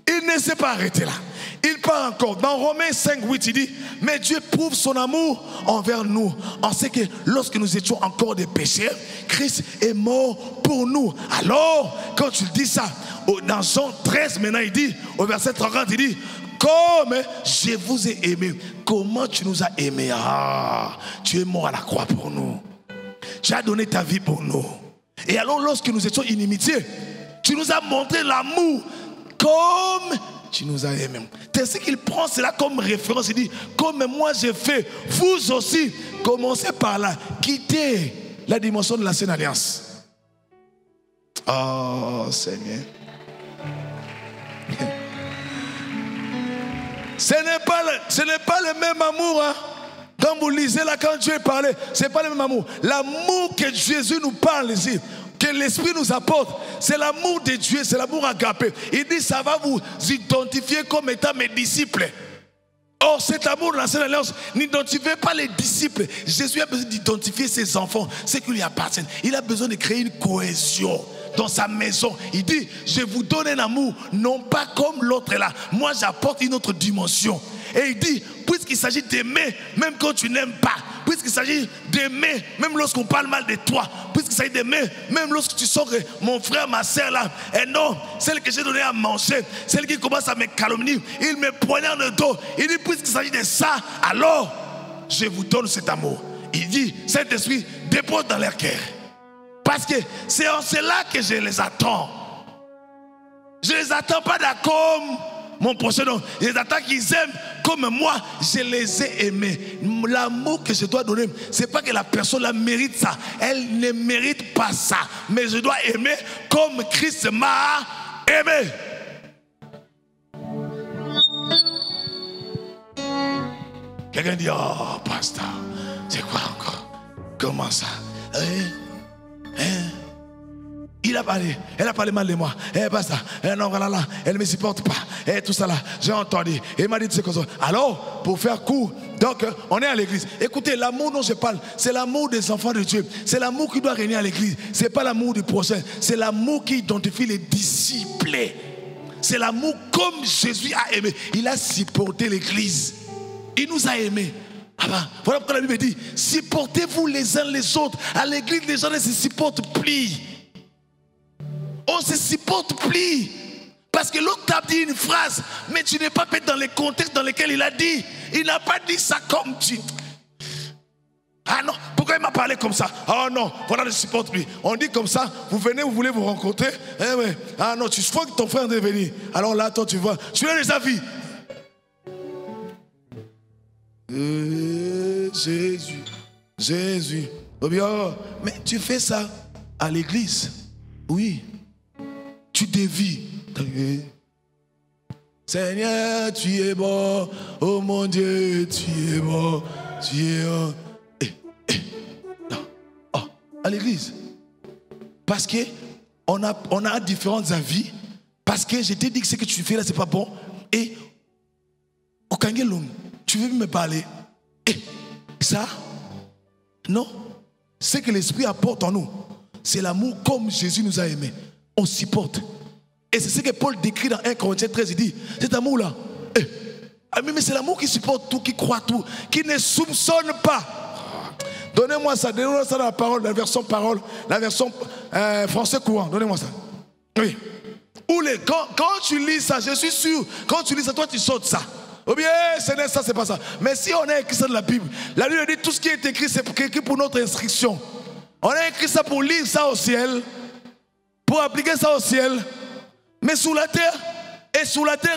Il ne s'est pas arrêté là. Il part encore. Dans Romains 5:8, il dit, mais Dieu prouve son amour envers nous. On sait que lorsque nous étions encore des pécheurs, Christ est mort pour nous. Alors, quand tu dis ça, dans Jean 13, maintenant il dit, au verset 30, il dit, comme je vous ai aimé. Comment tu nous as aimés? Ah, tu es mort à la croix pour nous. Tu as donné ta vie pour nous. Et alors lorsque nous étions inimitiés, tu nous as montré l'amour comme tu nous as aimés. C'est ce qu'il prend cela comme référence. Il dit, comme moi j'ai fait, vous aussi, commencez par là. Quittez la dimension de l'ancienne alliance. Oh Seigneur. Ce n'est pas le même amour. Hein? Quand vous lisez là, quand Dieu parlait, ce n'est pas le même amour. L'amour que Jésus nous parle ici, que l'Esprit nous apporte, c'est l'amour de Dieu, c'est l'amour agapé. Il dit, ça va vous identifier comme étant mes disciples. Or, cet amour de l'ancienne alliance n'identifiait pas les disciples. Jésus a besoin d'identifier ses enfants, ceux qui lui appartiennent. Il a besoin de créer une cohésion dans sa maison. Il dit, je vous donne un amour, non pas comme l'autre est là. Moi, j'apporte une autre dimension. Et il dit, puisqu'il s'agit d'aimer, même quand tu n'aimes pas, puisqu'il s'agit d'aimer, même lorsqu'on parle mal de toi, puisqu'il s'agit d'aimer, même lorsque tu sens que mon frère, ma soeur là, et non, celle que j'ai donnée à manger, celle qui commence à me calomnier, il me poignarde le dos. Il dit, puisqu'il s'agit de ça, alors je vous donne cet amour. Il dit, cet esprit dépose dans leur cœur. Parce que c'est en cela que je les attends. Je ne les attends pas d'accord mon prochain, non. Je les attends qu'ils aiment comme moi, je les ai aimés. L'amour que je dois donner, ce n'est pas que la personne la mérite ça. Elle ne mérite pas ça. Mais je dois aimer comme Christ m'a aimé. Quelqu'un dit, oh, pasteur, c'est quoi encore? Comment ça? Il a parlé, elle a parlé mal de moi. Pasteur, non, là, elle ne me supporte pas. Tout ça là, j'ai entendu. Et il m'a dit, tu sais quoi ça. Alors, pour faire court, donc, on est à l'église. Écoutez, l'amour dont je parle, c'est l'amour des enfants de Dieu. C'est l'amour qui doit régner à l'église. Ce n'est pas l'amour du prochain. C'est l'amour qui identifie les disciples. C'est l'amour comme Jésus a aimé. Il a supporté l'église. Il nous a aimés. Ah ben, voilà pourquoi la Bible dit, supportez-vous les uns les autres. À l'église, les gens ne se supportent plus. On se supporte plus. Parce que l'autre t'a dit une phrase, mais tu n'es pas peut-être dans les contextes dans lesquels il a dit. Il n'a pas dit ça comme tu. Ah non, pourquoi il m'a parlé comme ça? Ah non, voilà, ne supporte plus. On dit comme ça, vous venez, vous voulez vous rencontrer. Ouais. Ah non, tu crois que ton frère est venu. Alors là, toi, tu vois, tu as déjà vu. Jésus. Oh bien, mais tu fais ça à l'église. Oui. Tu dévies. Seigneur, tu es bon. Oh mon Dieu, tu es bon. Tu es bon. Non. Oh, à l'église. Parce que on a différents avis. Parce que je t'ai dit que ce que tu fais là, c'est pas bon. Et au Kangelum, tu veux me parler. Et ça, non. Ce que l'Esprit apporte en nous, c'est l'amour comme Jésus nous a aimés. On supporte. Et c'est ce que Paul décrit dans 1 Corinthiens 13. Il dit, cet amour-là, mais c'est l'amour qui supporte tout, qui croit tout, qui ne soupçonne pas. Donnez-moi ça dans la parole, la version français courant. Donnez-moi ça. Oui. Quand tu lis ça, je suis sûr, quand tu lis ça, toi tu sautes ça. Ou bien, ce n'est ça, c'est pas ça. Mais si on a écrit ça dans la Bible dit tout ce qui est écrit, c'est écrit pour notre instruction. On a écrit ça pour lire ça au ciel, pour appliquer ça au ciel. Mais sous la terre,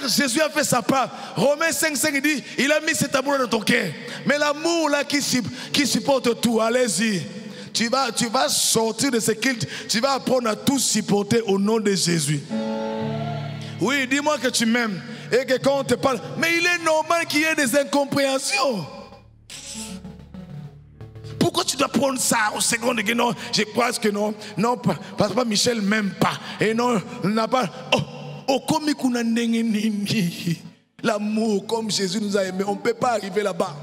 Jésus a fait sa part. Romains 5:5 il dit, il a mis cet amour dans ton cœur. Mais l'amour là qui supporte tout, allez-y. Tu vas sortir de ce culte, tu vas apprendre à tout supporter au nom de Jésus. Oui, dis-moi que tu m'aimes. Et que quand on te parle, mais il est normal qu'il y ait des incompréhensions. Pourquoi tu dois prendre ça au second degré? Non, je crois que non, parce que Michel m'aime pas. Et non, on n'a pas. Comme l'amour, comme Jésus nous a aimés, on ne peut pas arriver là-bas.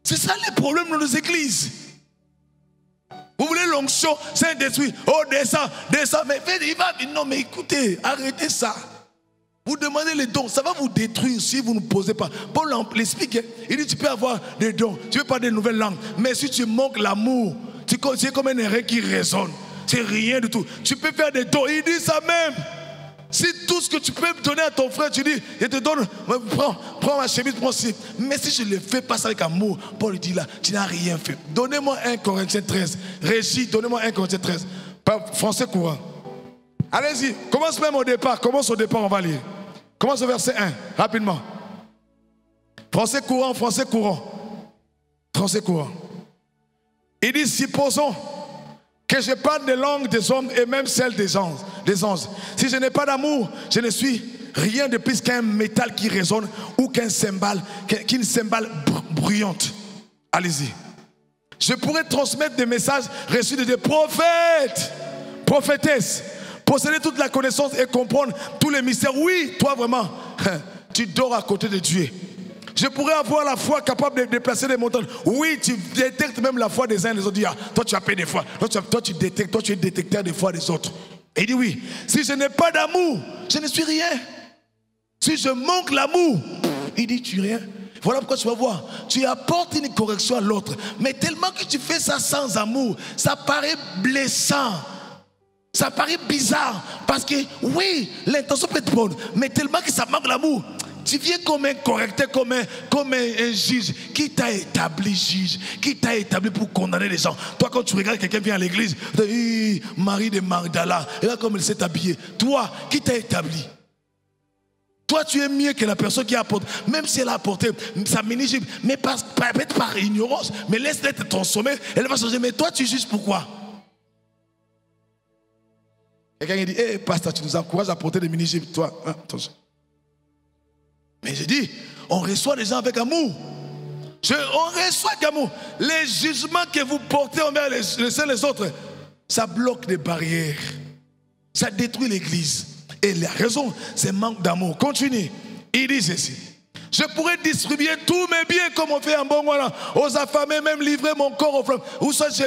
C'est ça les problèmes dans nos églises. Vous voulez l'onction, Saint-Esprit, oh descends, mais il va, non mais écoutez, arrêtez ça. Vous demandez les dons, ça va vous détruire si vous ne posez pas. Paul l'explique, il dit tu peux avoir des dons, tu peux parler de nouvelles langues, mais si tu manques l'amour, tu es comme un air qui résonne, c'est rien du tout. Tu peux faire des dons, il dit ça même. Si tout ce que tu peux donner à ton frère, tu dis, je te donne, prends ma chemise, prends ci. Mais si je ne le fais pas ça avec amour, Paul dit là, tu n'as rien fait. Donnez-moi 1 Corinthiens 13. Régis, donnez-moi 1 Corinthiens 13. Français courant. Allez-y, commence même au départ. On va lire. Commence au verset 1, rapidement. Français courant. Il dit, supposons que je parle des langues des hommes et même celles des anges. Si je n'ai pas d'amour, je ne suis rien de plus qu'un métal qui résonne ou qu'une cymbale bruyante. Allez-y. Je pourrais transmettre des messages reçus de des prophètes, prophétesses, posséder toute la connaissance et comprendre tous les mystères. Oui, toi vraiment, tu dors à côté de Dieu. Je pourrais avoir la foi capable de déplacer des montagnes. Oui, tu détectes même la foi des uns et des autres. Toi, tu as payé des fois. Toi, tu détectes. Toi, tu es détecteur des foi des autres. Et il dit oui, si je n'ai pas d'amour, je ne suis rien. Si je manque l'amour, il dit tu es rien. Voilà pourquoi tu vas voir, tu apportes une correction à l'autre, mais tellement que tu fais ça sans amour, ça paraît blessant, ça paraît bizarre, parce que oui, l'intention peut être bonne, mais tellement que ça manque l'amour, tu viens comme un correcteur, comme un juge, qui t'a établi juge, qui t'a établi pour condamner les gens. Toi, quand tu regardes quelqu'un vient à l'église, tu dis, Marie de Magdala, et là comme elle s'est habillée, toi, qui t'a établi? Toi, tu es mieux que la personne qui apporte, même si elle a apporté sa mini-jupe, mais peut-être par ignorance, mais laisse-la te transformer, elle va changer. Mais toi, tu juges pourquoi? Quelqu'un dit, hé, pasteur, tu nous encourages à porter des mini-jupes, toi. Hein, attention. Mais j'ai dit, on reçoit les gens avec amour. On reçoit avec amour. Les jugements que vous portez envers les uns les autres, ça bloque des barrières. Ça détruit l'église. Et la raison, c'est manque d'amour. Continue. Il dit ceci. Je pourrais distribuer tous mes biens comme on fait en bon moment aux affamés, même livrer mon corps aux flammes. Où ça je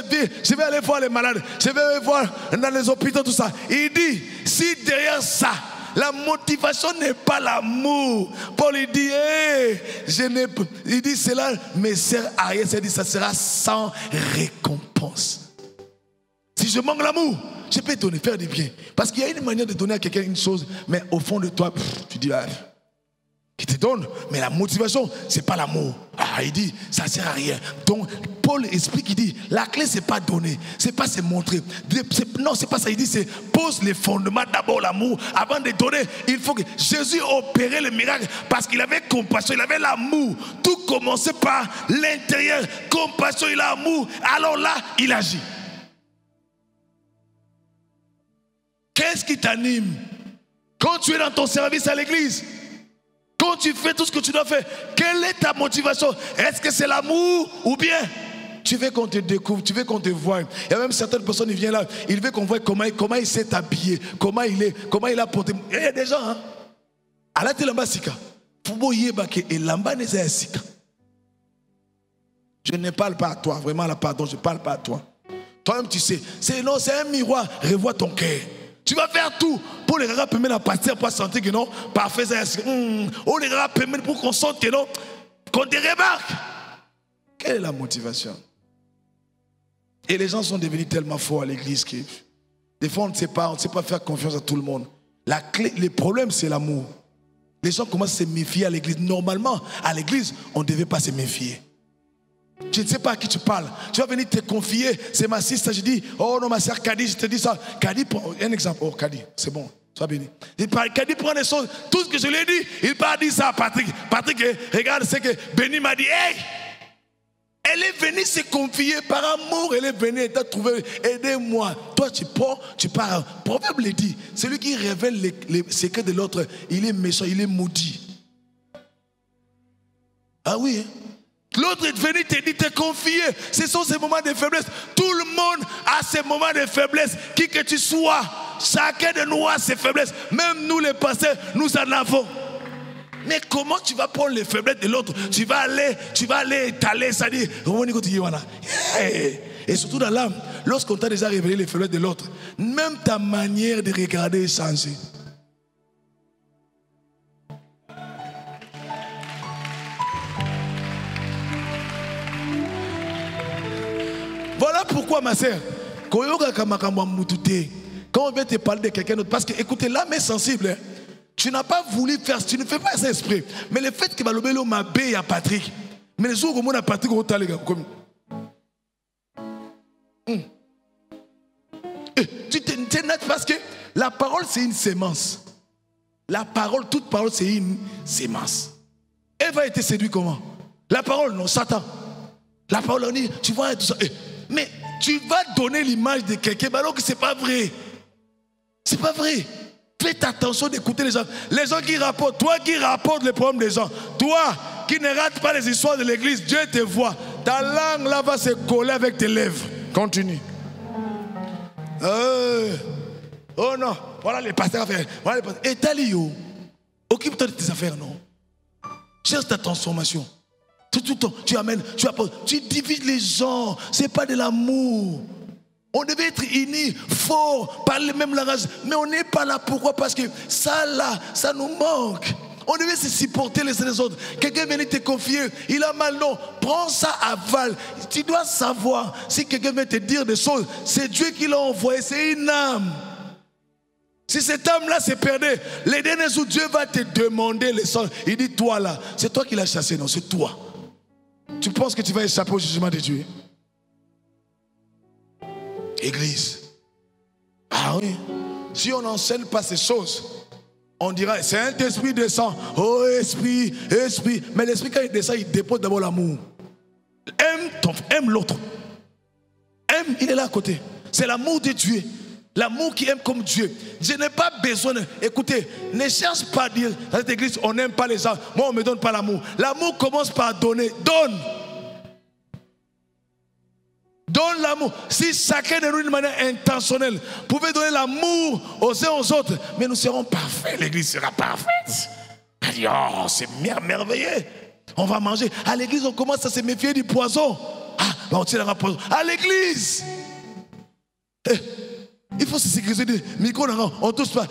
vais aller voir les malades, je vais aller voir dans les hôpitaux, tout ça. Il dit, si derrière ça, la motivation n'est pas l'amour. Paul il dit, il dit cela me sert à rien. Il dit, ça sera sans récompense. Si je manque l'amour, je peux donner, faire du bien. Parce qu'il y a une manière de donner à quelqu'un une chose, mais au fond de toi, tu dis, qui te donne, mais la motivation, ce n'est pas l'amour. Il dit, ça ne sert à rien. Donc, Paul explique, il dit, la clé, ce n'est pas donner, ce n'est pas se montrer. Non, ce n'est pas ça. Il dit, c'est pose les fondements, d'abord l'amour. Avant de donner, il faut que Jésus opérait le miracle parce qu'il avait compassion, il avait l'amour. Tout commençait par l'intérieur. Compassion, il a amour. Alors là, il agit. Qu'est-ce qui t'anime quand tu es dans ton service à l'église? Quand tu fais tout ce que tu dois faire, quelle est ta motivation? Est-ce que c'est l'amour ou bien tu veux qu'on te découvre, tu veux qu'on te voie? Il y a même certaines personnes qui viennent là, ils veulent qu'on voit comment il s'est habillé, comment il a porté. Il y a des gens, hein? À la télé, je ne parle pas à toi, vraiment là, pardon, je ne parle pas à toi. Toi-même, tu sais, c'est un miroir, revois ton cœur. Tu vas faire tout pour les gars permettre à passer pour sentir que non, parfait, on les gars permettre pour qu'on sente que non, qu'on te remarque. Quelle est la motivation? Et les gens sont devenus tellement forts à l'église que des fois on ne sait pas faire confiance à tout le monde. La clé, le problème c'est l'amour. Les gens commencent à se méfier à l'église. Normalement, à l'église, on ne devait pas se méfier. Tu ne sais pas à qui tu parles. Tu vas venir te confier. C'est ma sister. Je dis, oh non, ma soeur Kadi, je te dis ça. Kadi, un exemple. Oh, Kadi, c'est bon. Sois béni. Kadi prend des choses. Tout ce que je lui ai dit, il n'a pas dit ça à Patrick. Patrick, regarde ce que Béni m'a dit. Hey! Elle est venue se confier par amour. Elle est venue et t'a trouvé. Aidez-moi. Toi, tu pars. Proverbe le dit. Celui qui révèle les secrets de l'autre, il est méchant, il est maudit. Ah oui, hein? L'autre est venu te confier. Ce sont ces moments de faiblesse. Tout le monde a ces moments de faiblesse. Qui que tu sois, chacun de nous a ses faiblesses. Même nous les pasteurs, nous en avons. Mais comment tu vas prendre les faiblesses de l'autre? Tu vas aller étaler, ça dit. Et surtout dans l'âme, lorsqu'on t'a déjà révélé les faiblesses de l'autre, même ta manière de regarder est changée. Voilà pourquoi, ma sœur, quand on vient te parler de quelqu'un d'autre, parce que écoutez, l'âme est sensible. Hein. Tu n'as pas voulu faire, tu ne fais pas ça exprès. Mais le fait que Balobelo m'a bé à Patrick, mais les jours où on a Patrick, on t'a les gars, comme. Tu t'es net parce que la parole c'est une sémence. La parole, toute parole c'est une sémence. Elle va être séduite comment? La parole, non, Satan. La parole, on dit, tu vois tout ça. Mais tu vas donner l'image de quelqu'un alors que ce n'est pas vrai. C'est pas vrai. Faites attention d'écouter les gens. Les gens qui rapportent, toi qui rapportes les problèmes des gens, toi qui ne rates pas les histoires de l'église, Dieu te voit. Ta langue là va se coller avec tes lèvres. Continue. Oh non, voilà les pasteurs à faire. Voilà les pasteurs. Et Talio, occupe-toi de tes affaires, non? Cherche ta transformation. Tout le temps, tu amènes, tu apportes, tu divises les gens. Ce n'est pas de l'amour. On devait être unis, forts, parler le même langage. Mais on n'est pas là. Pourquoi? Parce que ça là, ça nous manque. On devait se supporter les uns les autres. Quelqu'un vient te confier, il a mal, non. Prends ça à val. Tu dois savoir, si quelqu'un vient te dire des choses, c'est Dieu qui l'a envoyé, c'est une âme. Si cette âme-là s'est perdue, les derniers jours, Dieu va te demander les sons. Il dit, toi là, c'est toi qui l'as chassé, non, c'est toi. Tu penses que tu vas échapper au jugement de Dieu? Église. Ah oui. Si on n'enseigne pas ces choses, on dira, c'est un esprit descend. Oh esprit, esprit. Mais l'esprit, quand il descend, il dépose d'abord l'amour. Aime l'autre. Aime, il est là à côté. C'est l'amour de Dieu. L'amour qui aime comme Dieu. Je n'ai pas besoin écoutez, ne cherche pas à dire dans cette église, on n'aime pas les gens. Moi, on ne me donne pas l'amour. L'amour commence par donner. Donne. Donne l'amour. Si chacun de nous, d'une manière intentionnelle, pouvait donner l'amour aux uns aux autres, mais nous serons parfaits. L'église sera parfaite. Oh, c'est merveilleux. On va manger. À l'église, on commence à se méfier du poison. Ah, on tire un poison. À l'église. Il faut se sécuriser. On ne touche pas.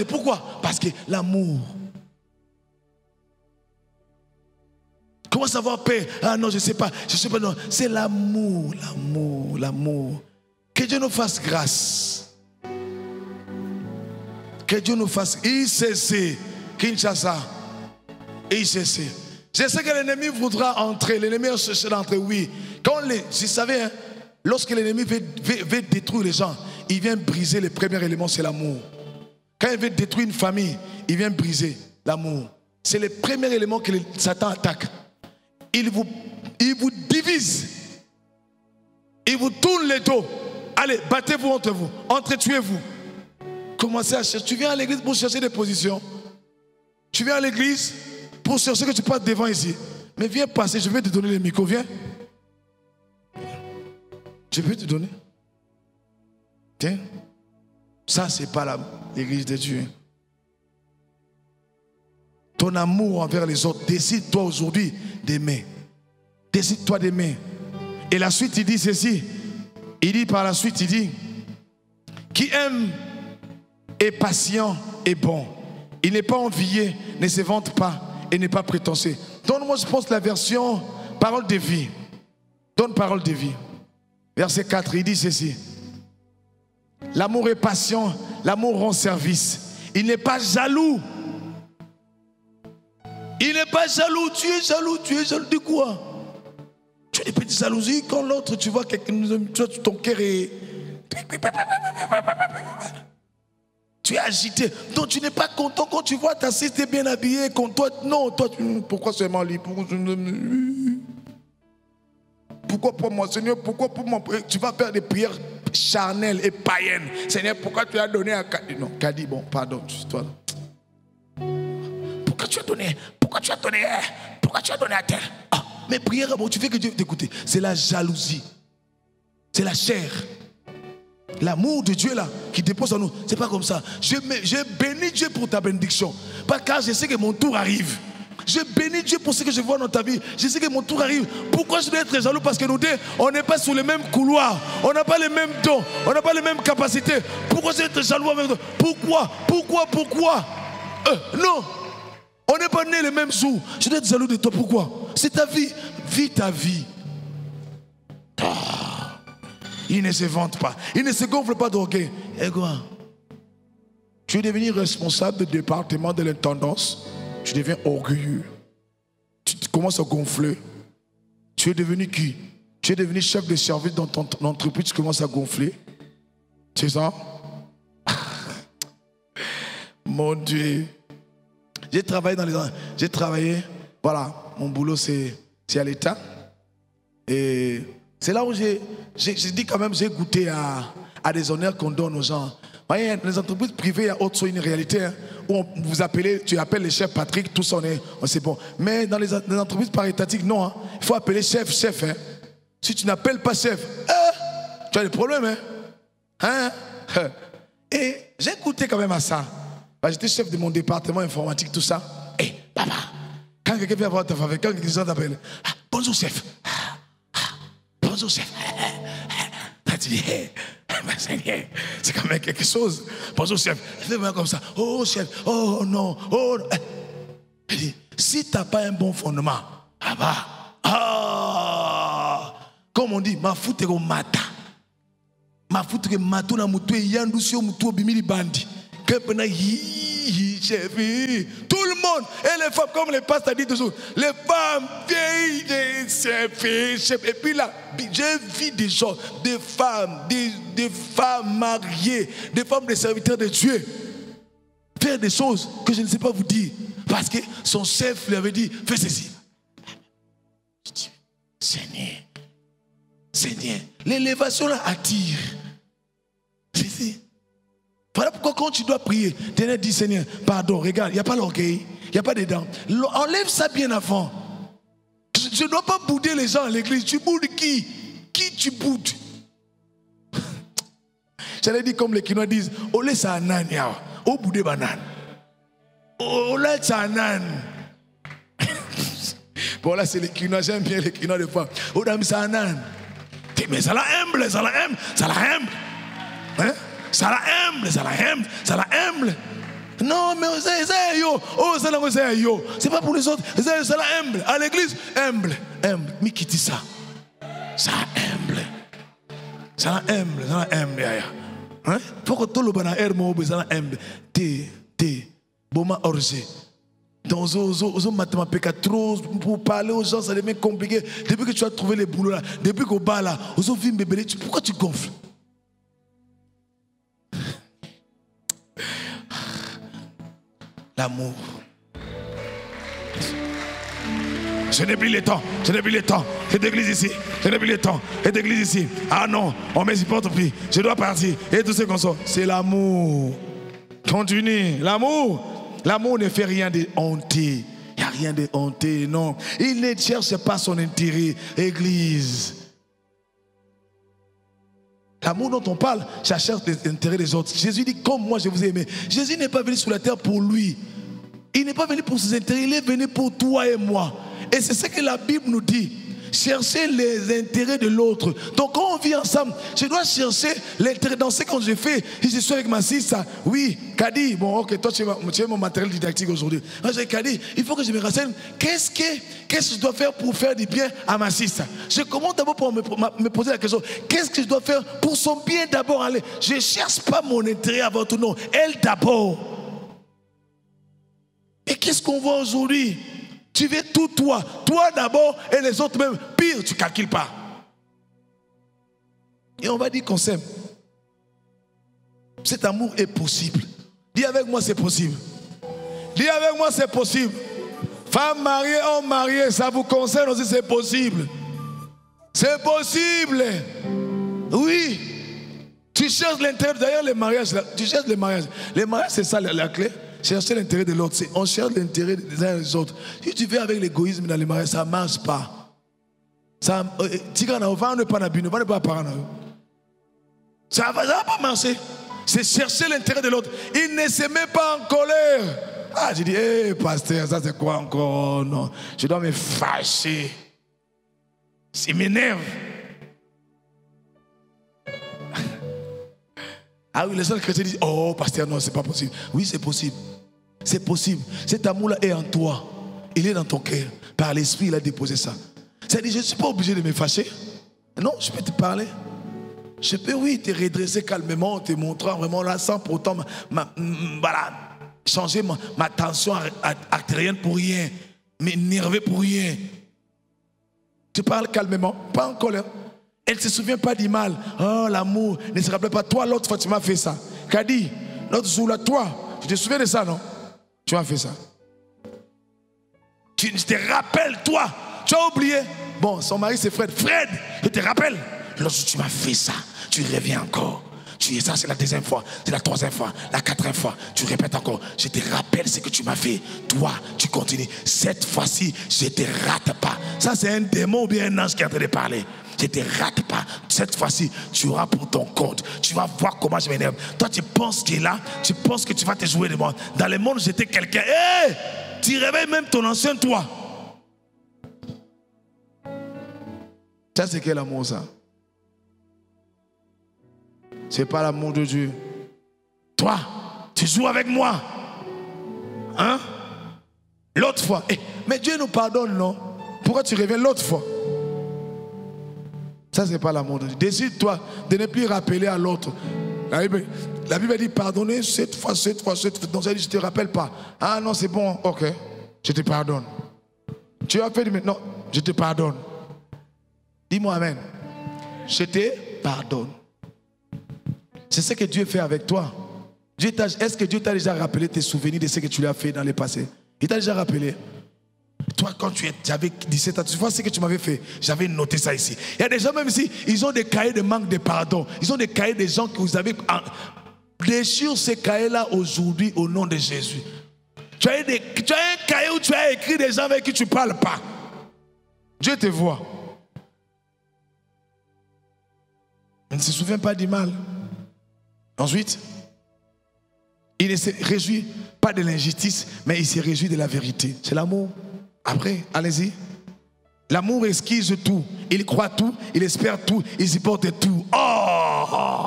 Pourquoi? Parce que l'amour. Comment savoir paix? Ah non, je ne sais pas. Je sais pas, non. C'est l'amour, l'amour, l'amour. Que Dieu nous fasse grâce. Que Dieu nous fasse. ICC, Kinshasa. ICC. Je sais que l'ennemi voudra entrer. L'ennemi a cherché d'entrer, oui. Vous savez, hein, lorsque l'ennemi veut détruire les gens, il vient briser le premier élément, c'est l'amour. Quand il veut détruire une famille, il vient briser l'amour. C'est le premier élément que Satan attaque. Il vous divise. Il vous tourne les dos. Allez, battez-vous entre vous. Entretuez-vous. Commencez à chercher. Tu viens à l'église pour chercher des positions. Tu viens à l'église pour chercher que tu passes devant ici. Mais viens passer, je vais te donner le micro. Viens. Je vais te donner. Tiens. Ça, c'est pas l'église de Dieu. Ton amour envers les autres, décide-toi aujourd'hui d'aimer. Décide-toi d'aimer. Et la suite, il dit ceci. Il dit par la suite, il dit, qui aime est patient et bon. Il n'est pas envié, ne se vante pas et n'est pas prétentieux. Donne-moi, je pense, la version parole de vie. Donne parole de vie. Verset 4, il dit ceci. L'amour est patient, l'amour rend service. Il n'est pas jaloux. Il n'est pas jaloux. Tu es jaloux de quoi? Tu as des petites jalousies quand l'autre, tu vois, ton cœur est... Tu es agité. Donc tu n'es pas content quand tu vois ta sœur bien habillée. Toi, non, toi, pourquoi seulement lui? Pourquoi pour moi, Seigneur? Pourquoi pour moi? Tu vas faire des prières charnelles et païennes. Seigneur, pourquoi tu as donné à Kadi? Non, Kadi, bon, pardon, toi. Pourquoi tu as donné? Pourquoi tu as donné à tel? Ah, mais prière, bon, tu fais que Dieu t'écoute. C'est la jalousie. C'est la chair. L'amour de Dieu là, qui dépose en nous, c'est pas comme ça. Je bénis Dieu pour ta bénédiction. Parce que je sais que mon tour arrive. Je bénis Dieu pour ce que je vois dans ta vie. Je sais que mon tour arrive. Pourquoi je dois être jaloux? Parce que nous deux, on n'est pas sur le même couloir. On n'a pas les mêmes dons. On n'a pas les mêmes capacités. Pourquoi je dois être jaloux avec toi? Pourquoi? Non. On n'est pas nés les mêmes jours. Je dois être jaloux de toi. Pourquoi? C'est ta vie. Vis ta vie. Ah. Il ne se vante pas. Il ne se gonfle pas d'orgueil. Et quoi? Tu es devenu responsable du département de l'intendance. Tu deviens orgueilleux. Tu commences à gonfler. Tu es devenu qui? Tu es devenu chef de service dans ton entreprise. Tu commences à gonfler. C'est ça? Mon Dieu. J'ai travaillé, voilà, mon boulot c'est à l'État. Et c'est là où j'ai dit quand même, j'ai goûté à des honneurs qu'on donne aux gens. Vous voyez, les entreprises privées, il y a autre une réalité, hein, où tu appelles le chef Patrick, tout ça, c'est bon. Mais dans les entreprises parétatiques, non, hein, il faut appeler chef. Hein. Si tu n'appelles pas chef, tu as des problèmes. Hein? Et j'ai goûté quand même à ça. J'étais chef de mon département informatique, tout ça. Et papa, quand quelqu'un vient voir ta famille, quand quelqu'un t'appelle, bonjour chef. Bonjour chef. Tu dis, c'est quand même quelque chose. Bonjour chef. Fais-moi comme ça. Oh chef. Oh non. Oh. Il dit, si tu n'as pas un bon fondement, comme on dit, ma foute est au mata. Ma foute est matou na moutou et yandu sur moutou bimili bandi. Tout le monde, et les femmes, comme les pasteurs disent toujours, les femmes vieilles, et puis là, j'ai vu des gens, des femmes mariées, des femmes des serviteurs de Dieu, faire des choses que je ne sais pas vous dire, parce que son chef lui avait dit, fais ceci. Seigneur, Seigneur, l'élévation là attire. C'est voilà pourquoi quand tu dois prier, tu dis Seigneur, pardon, regarde, il n'y a pas l'orgueil, il n'y a pas des dents. Enlève ça bien avant. Je ne dois pas bouder les gens à l'église. Tu boudes qui? Qui tu boudes? J'allais dire comme les Kinois disent, olé ça anan ya, o boudé banane. Olé ça anan. Bon là c'est les Kinois, j'aime bien les Kinois des fois. Odam ça anan. Mais ça la humble, ça la humble, ça la humble. Hein? Ça la humble, ça la humble, ça la humble. Non, mais c'est yo. Oh, c'est yo. C'est pas pour les autres. C'est la humble. À l'église, humble, humble. Mais qui dit ça? Ça humble. Ça la humble, ça la humble. Hein? Faut que tout le monde ait un ça la humble. T. Boma orgé. Dans aux mathématiques, trop pour parler aux gens, ça devient compliqué. Depuis que tu as trouvé les boulots là, depuis qu'au bas là, aux autres films bébés, pourquoi tu gonfles? L'amour. Je n'ai plus le temps. Je n'ai plus le temps. Cette église ici. Je n'ai plus le temps. Cette église ici. Ah non, on ne me supporte plus. Je dois partir. Et tout ce qu'on sort. C'est l'amour. Continue. L'amour. L'amour ne fait rien de honteux. Il n'y a rien de honteux, non. Il ne cherche pas son intérêt. Église. L'amour dont on parle, ça cherche l'intérêt des autres. Jésus dit, comme moi je vous ai aimé. Jésus n'est pas venu sur la terre pour lui. Il n'est pas venu pour ses intérêts, il est venu pour toi et moi. Et c'est ce que la Bible nous dit. Chercher les intérêts de l'autre. Donc quand on vit ensemble, je dois chercher l'intérêt dans ce que je fais. Si je suis avec ma sista, oui, Kadi, bon ok, toi tu es mon matériel didactique aujourd'hui. Moi j'ai Kadi, il faut que je me renseigne. Qu'est-ce que je dois faire pour faire du bien à ma sista? Je commence d'abord pour me poser la question. Qu'est-ce que je dois faire pour son bien d'abord aller? Je ne cherche pas mon intérêt avant tout, non. Elle d'abord. Et qu'est-ce qu'on voit aujourd'hui? Tu veux tout toi d'abord et les autres même. Pire, tu ne calcules pas. Et on va dire qu'on s'aime. Cet amour est possible. Dis avec moi c'est possible. Dis avec moi c'est possible. Femme mariée, homme marié, ça vous concerne aussi, c'est possible. C'est possible. Oui. Tu cherches l'intérêt. D'ailleurs les mariages, tu cherches les mariages. Les mariages c'est ça la clé. Chercher l'intérêt de l'autre, on cherche l'intérêt des uns et des autres. Si tu fais avec l'égoïsme dans les mariages, ça ne marche pas. Ça ne va pas marcher. C'est chercher l'intérêt de l'autre. Il ne se met pas en colère. Ah, je dis, hé, pasteur, ça c'est quoi encore? Non, je dois me fâcher. Ça m'énerve. Ah oui, les autres chrétiens disent, oh, pasteur, non, c'est pas possible. Oui, c'est possible. C'est possible. Cet amour-là est en toi. Il est dans ton cœur. Par l'esprit, il a déposé ça. C'est-à-dire, je ne suis pas obligé de me fâcher. Non, je peux te parler. Je peux, oui, te redresser calmement, te montrant vraiment là, sans pourtant voilà, changer ma tension artérielle pour rien, m'énerver pour rien. Tu parles calmement, pas en colère. Elle ne se souvient pas du mal. Oh, l'amour ne se rappelle pas. Toi, l'autre fois, tu m'as fait ça. Kadi, l'autre jour là, toi, tu te souviens de ça, non? Tu as fait ça. Tu te rappelles, toi. Tu as oublié. Bon, son mari, c'est Fred. Fred, je te rappelle. Lorsque tu m'as fait ça, tu reviens encore. Tu dis ça, c'est la deuxième fois, c'est la troisième fois, la quatrième fois. Tu répètes encore. Je te rappelle ce que tu m'as fait. Toi, tu continues. Cette fois-ci, je ne te rate pas. Ça, c'est un démon ou bien un ange qui est en train de parler. Je ne te rate pas. Cette fois-ci, tu auras pour ton compte. Tu vas voir comment je m'énerve. Toi, tu penses qu'il est là. Tu penses que tu vas te jouer de moi. Dans le monde, j'étais quelqu'un. Hé, tu réveilles même ton ancien toi. Ça, c'est quel amour, ça? C'est pas l'amour de Dieu. Toi, tu joues avec moi. Hein? L'autre fois. Mais Dieu nous pardonne, non? Pourquoi tu reviens l'autre fois? Ça, ce n'est pas l'amour de Dieu. Décide-toi de ne plus rappeler à l'autre. La Bible dit pardonner cette fois. Donc ça dit, je ne te rappelle pas. Ah non, c'est bon, ok. Je te pardonne. Tu as fait du maintenant, je te pardonne. Dis-moi amen. Je te pardonne. C'est ce que Dieu fait avec toi. Est-ce que Dieu t'a déjà rappelé tes souvenirs de ce que tu lui as fait dans le passé? Il t'a déjà rappelé? Toi, quand j'avais 17 ans, tu vois ce que tu m'avais fait? J'avais noté ça ici. Il y a des gens, même ici, ils ont des cahiers de manque de pardon. Ils ont des cahiers des gens que vous avez. Déchire ces cahiers-là aujourd'hui au nom de Jésus. Tu as un cahier où tu as écrit des gens avec qui tu ne parles pas. Dieu te voit. Il ne se souvient pas du mal. Ensuite, il ne se réjouit pas de l'injustice, mais il se réjouit de la vérité. C'est l'amour. Après, allez-y. L'amour esquisse tout. Il croit tout, il espère tout, il supporte tout. Oh!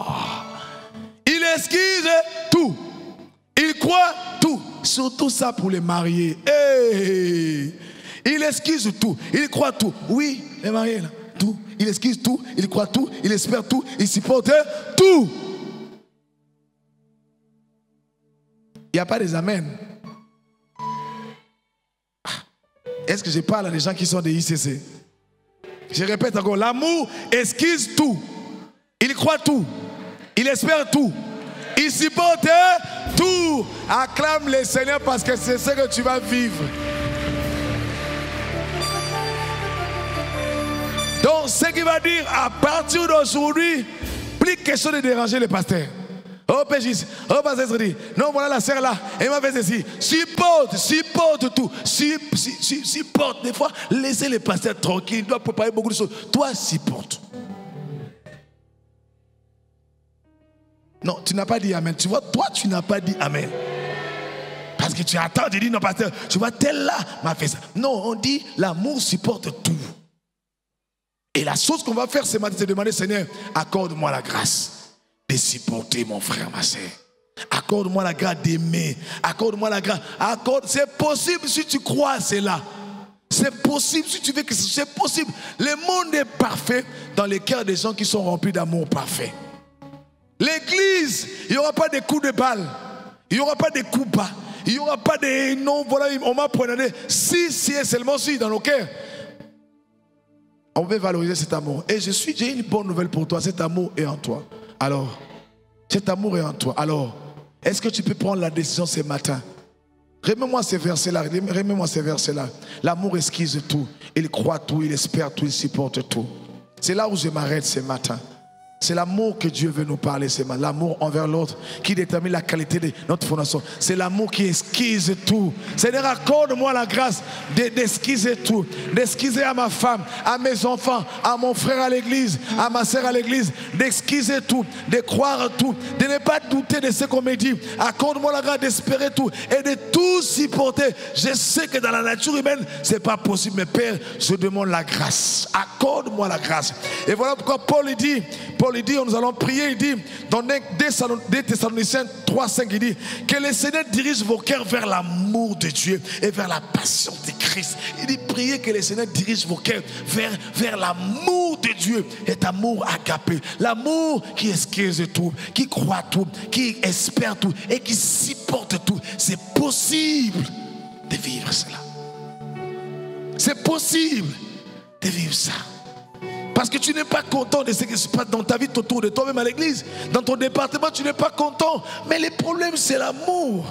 Il esquisse tout. Il croit tout. Surtout ça pour les mariés. Hey! Il esquisse tout. Il croit tout. Oui, les mariés là. Tout. Il esquisse tout. Il croit tout. Il espère tout. Il supporte tout. Il n'y a pas des amens. Est-ce que je parle à des gens qui sont des ICC? Je répète encore, l'amour esquisse tout. Il croit tout. Il espère tout. Il supporte tout. Acclame le Seigneur parce que c'est ce que tu vas vivre. Donc, ce qui va dire, à partir d'aujourd'hui, plus question de déranger le pasteur. Oh péchiste, oh pasteur dit, non voilà la sœur là, elle m'a fait ceci. Supporte tout, supporte. Des fois, laissez le pasteur tranquille, il doit préparer beaucoup de choses. Toi, supporte. Non, tu n'as pas dit amen. Tu vois, toi, tu n'as pas dit amen. Parce que tu attends, tu dis non pasteur, tu vois, tel là m'a fait ça. Non, on dit l'amour supporte tout. Et la chose qu'on va faire ce matin, c'est demander, Seigneur, accorde-moi la grâce de supporter mon frère, ma soeur. Accorde-moi la grâce d'aimer. Accorde-moi la grâce. C'est possible si tu crois à cela. C'est possible si tu veux que c'est possible. Le monde est parfait dans les cœurs des gens qui sont remplis d'amour parfait. L'église, il n'y aura pas de coups de balle. Il n'y aura pas de coups bas. Il n'y aura pas de non, voilà, on m'a prenadé. Si et seulement si dans nos cœurs. On veut valoriser cet amour. Et j'ai une bonne nouvelle pour toi. Cet amour est en toi. Alors, cet amour est en toi. Alors, est-ce que tu peux prendre la décision ce matin? Remets-moi ces versets-là. Remets-moi ces versets-là. L'amour esquisse tout. Il croit tout, il espère tout, il supporte tout. C'est là où je m'arrête ce matin. C'est l'amour que Dieu veut nous parler ce matin. L'amour envers l'autre qui détermine la qualité de notre fondation. C'est l'amour qui esquisse tout. Seigneur, accorde-moi la grâce d'esquisser tout. D'esquisser à ma femme, à mes enfants, à mon frère à l'église, à ma soeur à l'église. D'esquisser tout, de croire tout, de ne pas douter de ce qu'on me dit. Accorde-moi la grâce d'espérer tout et de tout supporter. Je sais que dans la nature humaine, ce n'est pas possible. Mais Père, je demande la grâce. Accorde-moi la grâce. Et voilà pourquoi Paul dit, nous allons prier, il dit, dans 2 Thessaloniciens 3:5, il dit, que le Seigneur dirige vos cœurs vers l'amour de Dieu et vers la passion de Christ. Il dit, priez que le Seigneur dirige vos cœurs vers l'amour de Dieu, cet amour agapé, l'amour qui esquisse tout, qui croit tout, qui espère tout et qui supporte tout. C'est possible de vivre cela. C'est possible de vivre ça. Parce que tu n'es pas content de ce qui se passe dans ta vie autour de toi-même à l'église. Dans ton département, tu n'es pas content. Mais le problème, c'est l'amour.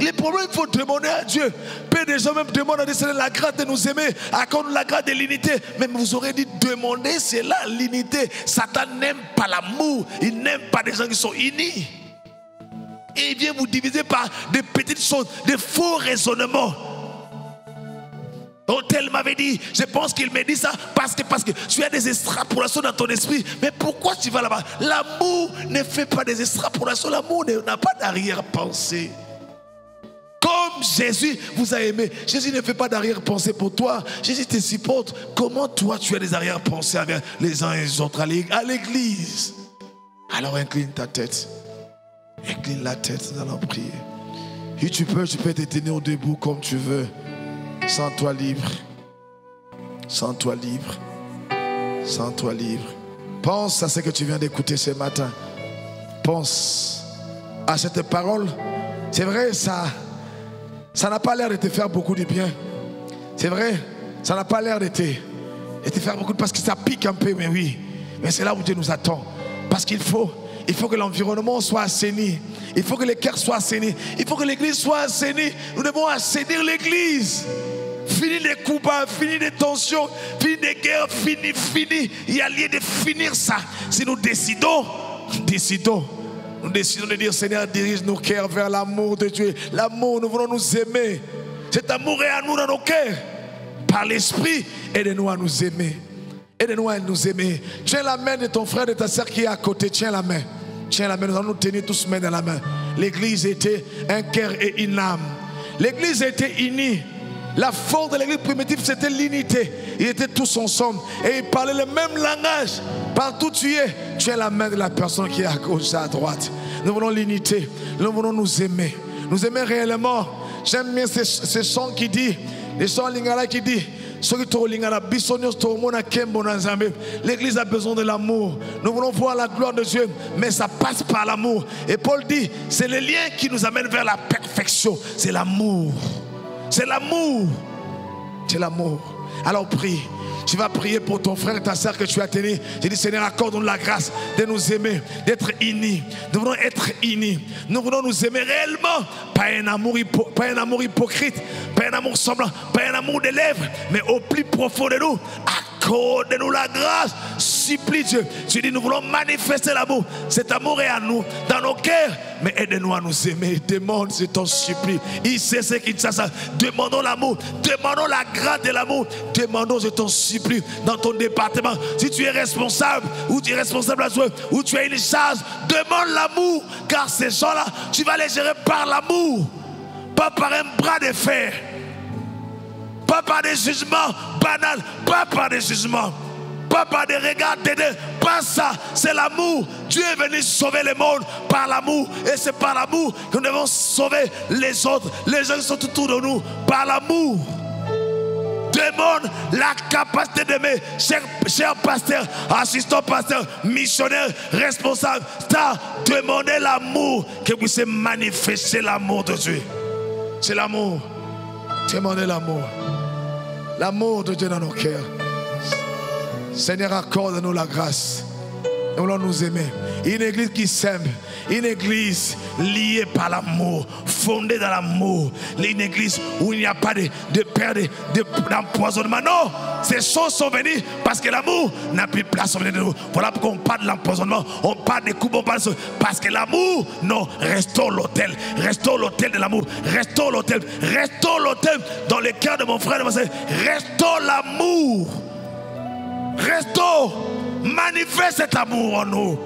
Le problème, il faut demander à Dieu. Père, des gens même demandent à Dieu la grâce de nous aimer. Accorde la grâce de l'unité. Même vous aurez dit demander, c'est là l'unité. Satan n'aime pas l'amour. Il n'aime pas des gens qui sont unis. Et il vient vous diviser par des petites choses, des faux raisonnements. Oh, tel m'avait dit, je pense qu'il me dit ça parce que tu as des extrapolations dans ton esprit. Mais pourquoi tu vas là-bas? L'amour ne fait pas des extrapolations. L'amour n'a pas d'arrière-pensée. Comme Jésus vous a aimé. Jésus ne fait pas d'arrière-pensée pour toi. Jésus te supporte. Comment toi tu as des arrière-pensées avec les uns et les autres à l'église? Alors incline ta tête. Incline la tête, nous allons prier. Si tu peux te tenir debout comme tu veux. Sens-toi libre. Sens-toi libre. Sens-toi libre. Pense à ce que tu viens d'écouter ce matin. Pense à cette parole. C'est vrai, ça n'a pas l'air de te faire beaucoup de bien. C'est vrai, ça n'a pas l'air de te faire beaucoup de bien parce que ça pique un peu, mais oui. Mais c'est là où Dieu nous attend. Parce qu'il faut que l'environnement soit assaini. Il faut que les cœurs soient assainis. Il faut que l'église soit assainie. Nous devons assainir l'église. Fini les coups bas, fini les tensions, fini les guerres, fini. Il y a lieu de finir ça. Si nous décidons de dire Seigneur, dirige nos cœurs vers l'amour de Dieu. L'amour, nous voulons nous aimer. Cet amour est à nous dans nos cœurs. Par l'esprit, aide-nous à nous aimer. Aide-nous à nous aimer. Tiens la main de ton frère, de ta soeur qui est à côté. Tiens la main. Tiens la main. Nous allons nous tenir tous main dans la main. L'église était un cœur et une âme. L'église était unie. La force de l'église primitive, c'était l'unité. Ils étaient tous ensemble. Et ils parlaient le même langage. Partout où tu es, tiens la main de la personne qui est à gauche et à droite. Nous voulons l'unité. Nous voulons nous aimer. Nous aimer réellement. J'aime bien ces chants qui disent, les chants lingala qui disent, l'église a besoin de l'amour. Nous voulons voir la gloire de Dieu, mais ça passe par l'amour. Et Paul dit, c'est le lien qui nous amène vers la perfection. C'est l'amour. C'est l'amour. C'est l'amour. Alors prie. Tu vas prier pour ton frère et ta soeur que tu as tenu. J'ai dit, Seigneur, accorde-nous la grâce de nous aimer, d'être unis. Nous voulons être unis. Nous voulons nous aimer réellement. Pas un amour hypocrite, pas un amour semblant, pas un amour des lèvres, mais au plus profond de nous. Accorde-nous la grâce. Supplie Dieu. Tu dis, nous voulons manifester l'amour. Cet amour est à nous, dans nos cœurs. Mais aide-nous à nous aimer. Demande, je t'en supplie. Il sait ce qu'il s'agit. Demandons l'amour. Demandons la grâce de l'amour. Demandons, je t'en supplie, dans ton département. Si tu es responsable, ou tu es responsable à jouer, ou tu as une charge, demande l'amour. Car ces gens-là, tu vas les gérer par l'amour. Pas par un bras de fer. Pas par des jugements banals. Pas par des jugements. Pas par des regards d'aider, pas ça, c'est l'amour. Dieu est venu sauver le monde par l'amour. Et c'est par l'amour que nous devons sauver les autres, les gens qui sont autour de nous, par l'amour. Demande la capacité d'aimer, cher pasteur, assistant pasteur, missionnaire, responsable. Demandez l'amour, que vous puissiez manifester l'amour de Dieu. C'est l'amour. Demandez l'amour. L'amour de Dieu dans nos cœurs. Seigneur, accorde-nous la grâce. Nous voulons nous aimer. Une église qui s'aime. Une église liée par l'amour. Fondée dans l'amour. Une église où il n'y a pas de peur, d'empoisonnement. Non, ces choses sont venues parce que l'amour n'a plus place au milieu de nous. Voilà pourquoi on parle de l'empoisonnement. On parle des coups, on parle de ça. Parce que l'amour, non, restons l'autel. Restons l'autel de l'amour. Restons l'autel. Restons l'autel dans le cœur de mon frère et de ma soeur. Restons l'amour. Restons, manifeste cet amour en nous.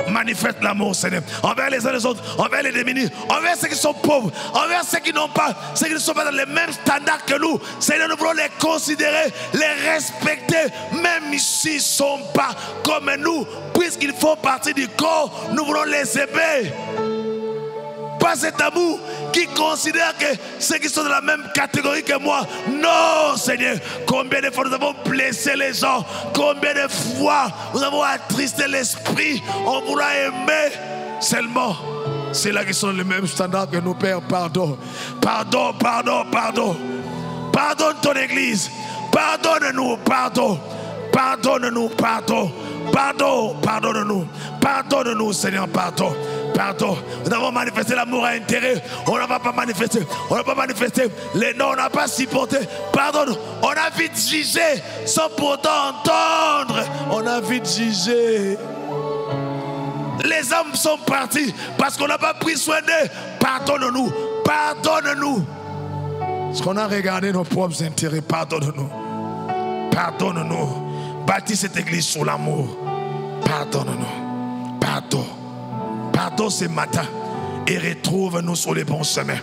Manifeste l'amour, Seigneur, envers les uns et les autres, envers les démunis, envers ceux qui sont pauvres, envers ceux qui n'ont pas, ceux qui ne sont pas dans les mêmes standards que nous. Seigneur, nous voulons les considérer, les respecter, même s'ils ne sont pas comme nous, puisqu'ils font partie du corps, nous voulons les aimer. Pas cet amour qui considère que ceux qui sont de la même catégorie que moi. Non, Seigneur. Combien de fois nous avons blessé les gens. Combien de fois nous avons attristé l'esprit en voulant aimer seulement ceux-là qui sont les mêmes standards que nous, Père. Pardon. Pardon, pardon, pardon. Pardonne ton église. Pardonne-nous, pardon. Pardonne-nous, pardon. Pardon, pardonne-nous. Pardonne-nous, Seigneur, pardon. Pardon, nous avons manifesté l'amour à intérêt. On n'a pas manifesté. On n'a pas manifesté. Les noms, on n'a pas supporté. Pardon, on a vite jugé sans pourtant entendre. On a vite jugé. Les âmes sont parties parce qu'on n'a pas pris soin d'eux. Pardonne-nous. Pardonne-nous. Parce qu'on a regardé nos propres intérêts. Pardonne-nous. Pardonne-nous. Bâtis cette église sur l'amour. Pardonne-nous. Pardon. Pardon ce matin et retrouve-nous sur les bons chemins.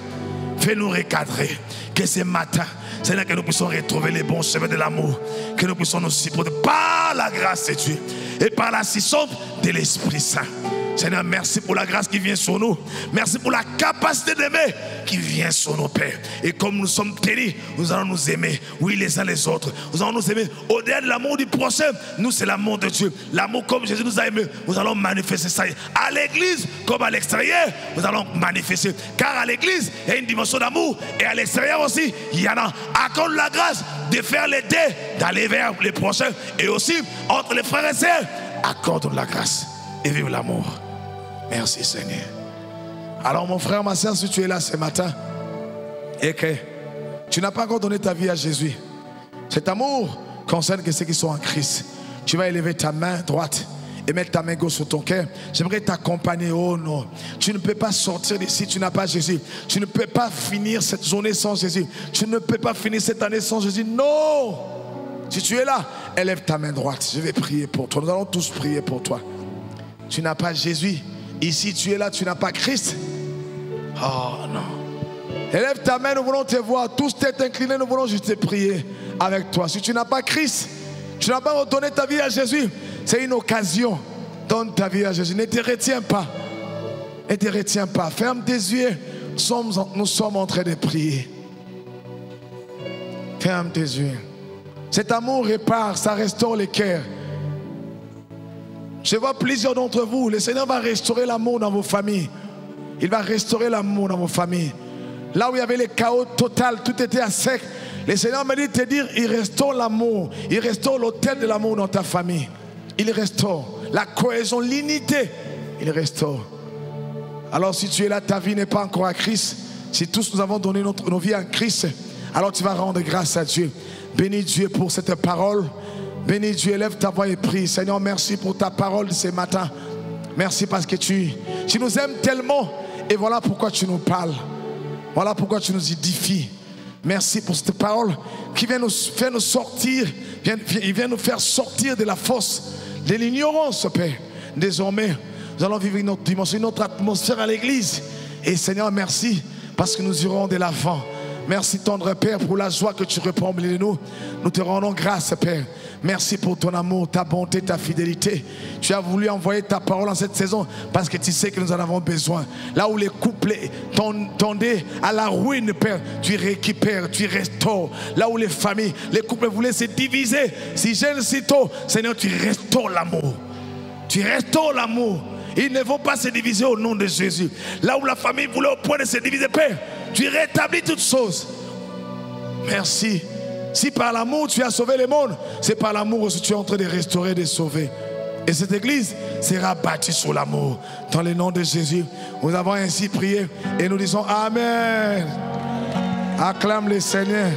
Fais-nous recadrer. Que ce matin, Seigneur, que nous puissions retrouver les bons chemins de l'amour. Que nous puissions nous supporter par la grâce de Dieu et par l'assistance de l'Esprit Saint. Seigneur, merci pour la grâce qui vient sur nous. Merci pour la capacité d'aimer qui vient sur nos pères. Et comme nous sommes tenus, nous allons nous aimer, oui, les uns les autres. Nous allons nous aimer au-delà de l'amour du prochain. Nous, c'est l'amour de Dieu. L'amour comme Jésus nous a aimés, nous allons manifester ça. À l'église, comme à l'extérieur, nous allons manifester. Car à l'église, il y a une dimension d'amour. Et à l'extérieur aussi, il y en a. Accorde la grâce de faire les deux, d'aller vers les prochains. Et aussi, entre les frères et sœurs, accorde la grâce et vive l'amour. Merci Seigneur. Alors mon frère, ma soeur, si tu es là ce matin et que tu n'as pas encore donné ta vie à Jésus, cet amour concerne que ceux qui sont en Christ. Tu vas élever ta main droite et mettre ta main gauche sur ton cœur. J'aimerais t'accompagner. Oh non, tu ne peux pas sortir d'ici, tu n'as pas Jésus. Tu ne peux pas finir cette journée sans Jésus. Tu ne peux pas finir cette année sans Jésus. Non. Si tu es là, élève ta main droite. Je vais prier pour toi. Nous allons tous prier pour toi. Tu n'as pas Jésus. Ici, tu es là, tu n'as pas Christ. Oh non. Élève ta main, nous voulons te voir. Tous têtes inclinées, nous voulons juste te prier avec toi. Si tu n'as pas Christ, tu n'as pas redonné ta vie à Jésus, c'est une occasion. Donne ta vie à Jésus. Ne te retiens pas. Ne te retiens pas. Ferme tes yeux. Nous sommes en train de prier. Ferme tes yeux. Cet amour répare, ça restaure les cœurs. Je vois plusieurs d'entre vous. Le Seigneur va restaurer l'amour dans vos familles. Il va restaurer l'amour dans vos familles. Là où il y avait le chaos total, tout était à sec. Le Seigneur m'a dit de te dire, il restaure l'amour. Il restaure l'autel de l'amour dans ta famille. Il restaure la cohésion, l'unité. Il restaure. Alors si tu es là, ta vie n'est pas encore à Christ. Si tous nous avons donné nos vies à Christ, alors tu vas rendre grâce à Dieu. Bénis Dieu pour cette parole. Bénis Dieu, élève ta voix et prie. Seigneur, merci pour ta parole de ce matin. Merci parce que tu nous aimes tellement. Et voilà pourquoi tu nous parles. Voilà pourquoi tu nous édifies. Merci pour cette parole qui vient nous faire nous sortir. Il vient nous faire sortir de la force, de l'ignorance, Père. Désormais, nous allons vivre une autre dimension, une autre atmosphère à l'église. Et Seigneur, merci parce que nous irons de l'avant. Merci tendre Père pour la joie que tu répands au milieu de nous. Nous te rendons grâce Père. Merci pour ton amour, ta bonté, ta fidélité. Tu as voulu envoyer ta parole en cette saison parce que tu sais que nous en avons besoin. Là où les couples tendaient à la ruine Père, tu récupères, tu restaures. Là où les familles, les couples voulaient se diviser, si jeunes, si tôt, Seigneur, tu restaures l'amour. Tu restaures l'amour. Ils ne vont pas se diviser au nom de Jésus. Là où la famille voulait au point de se diviser, Père, tu rétablis toutes choses. Merci. Si par l'amour tu as sauvé le monde, c'est par l'amour que tu es en train de restaurer, de sauver. Et cette église sera bâtie sur l'amour. Dans le nom de Jésus, nous avons ainsi prié et nous disons Amen. Acclame le Seigneur.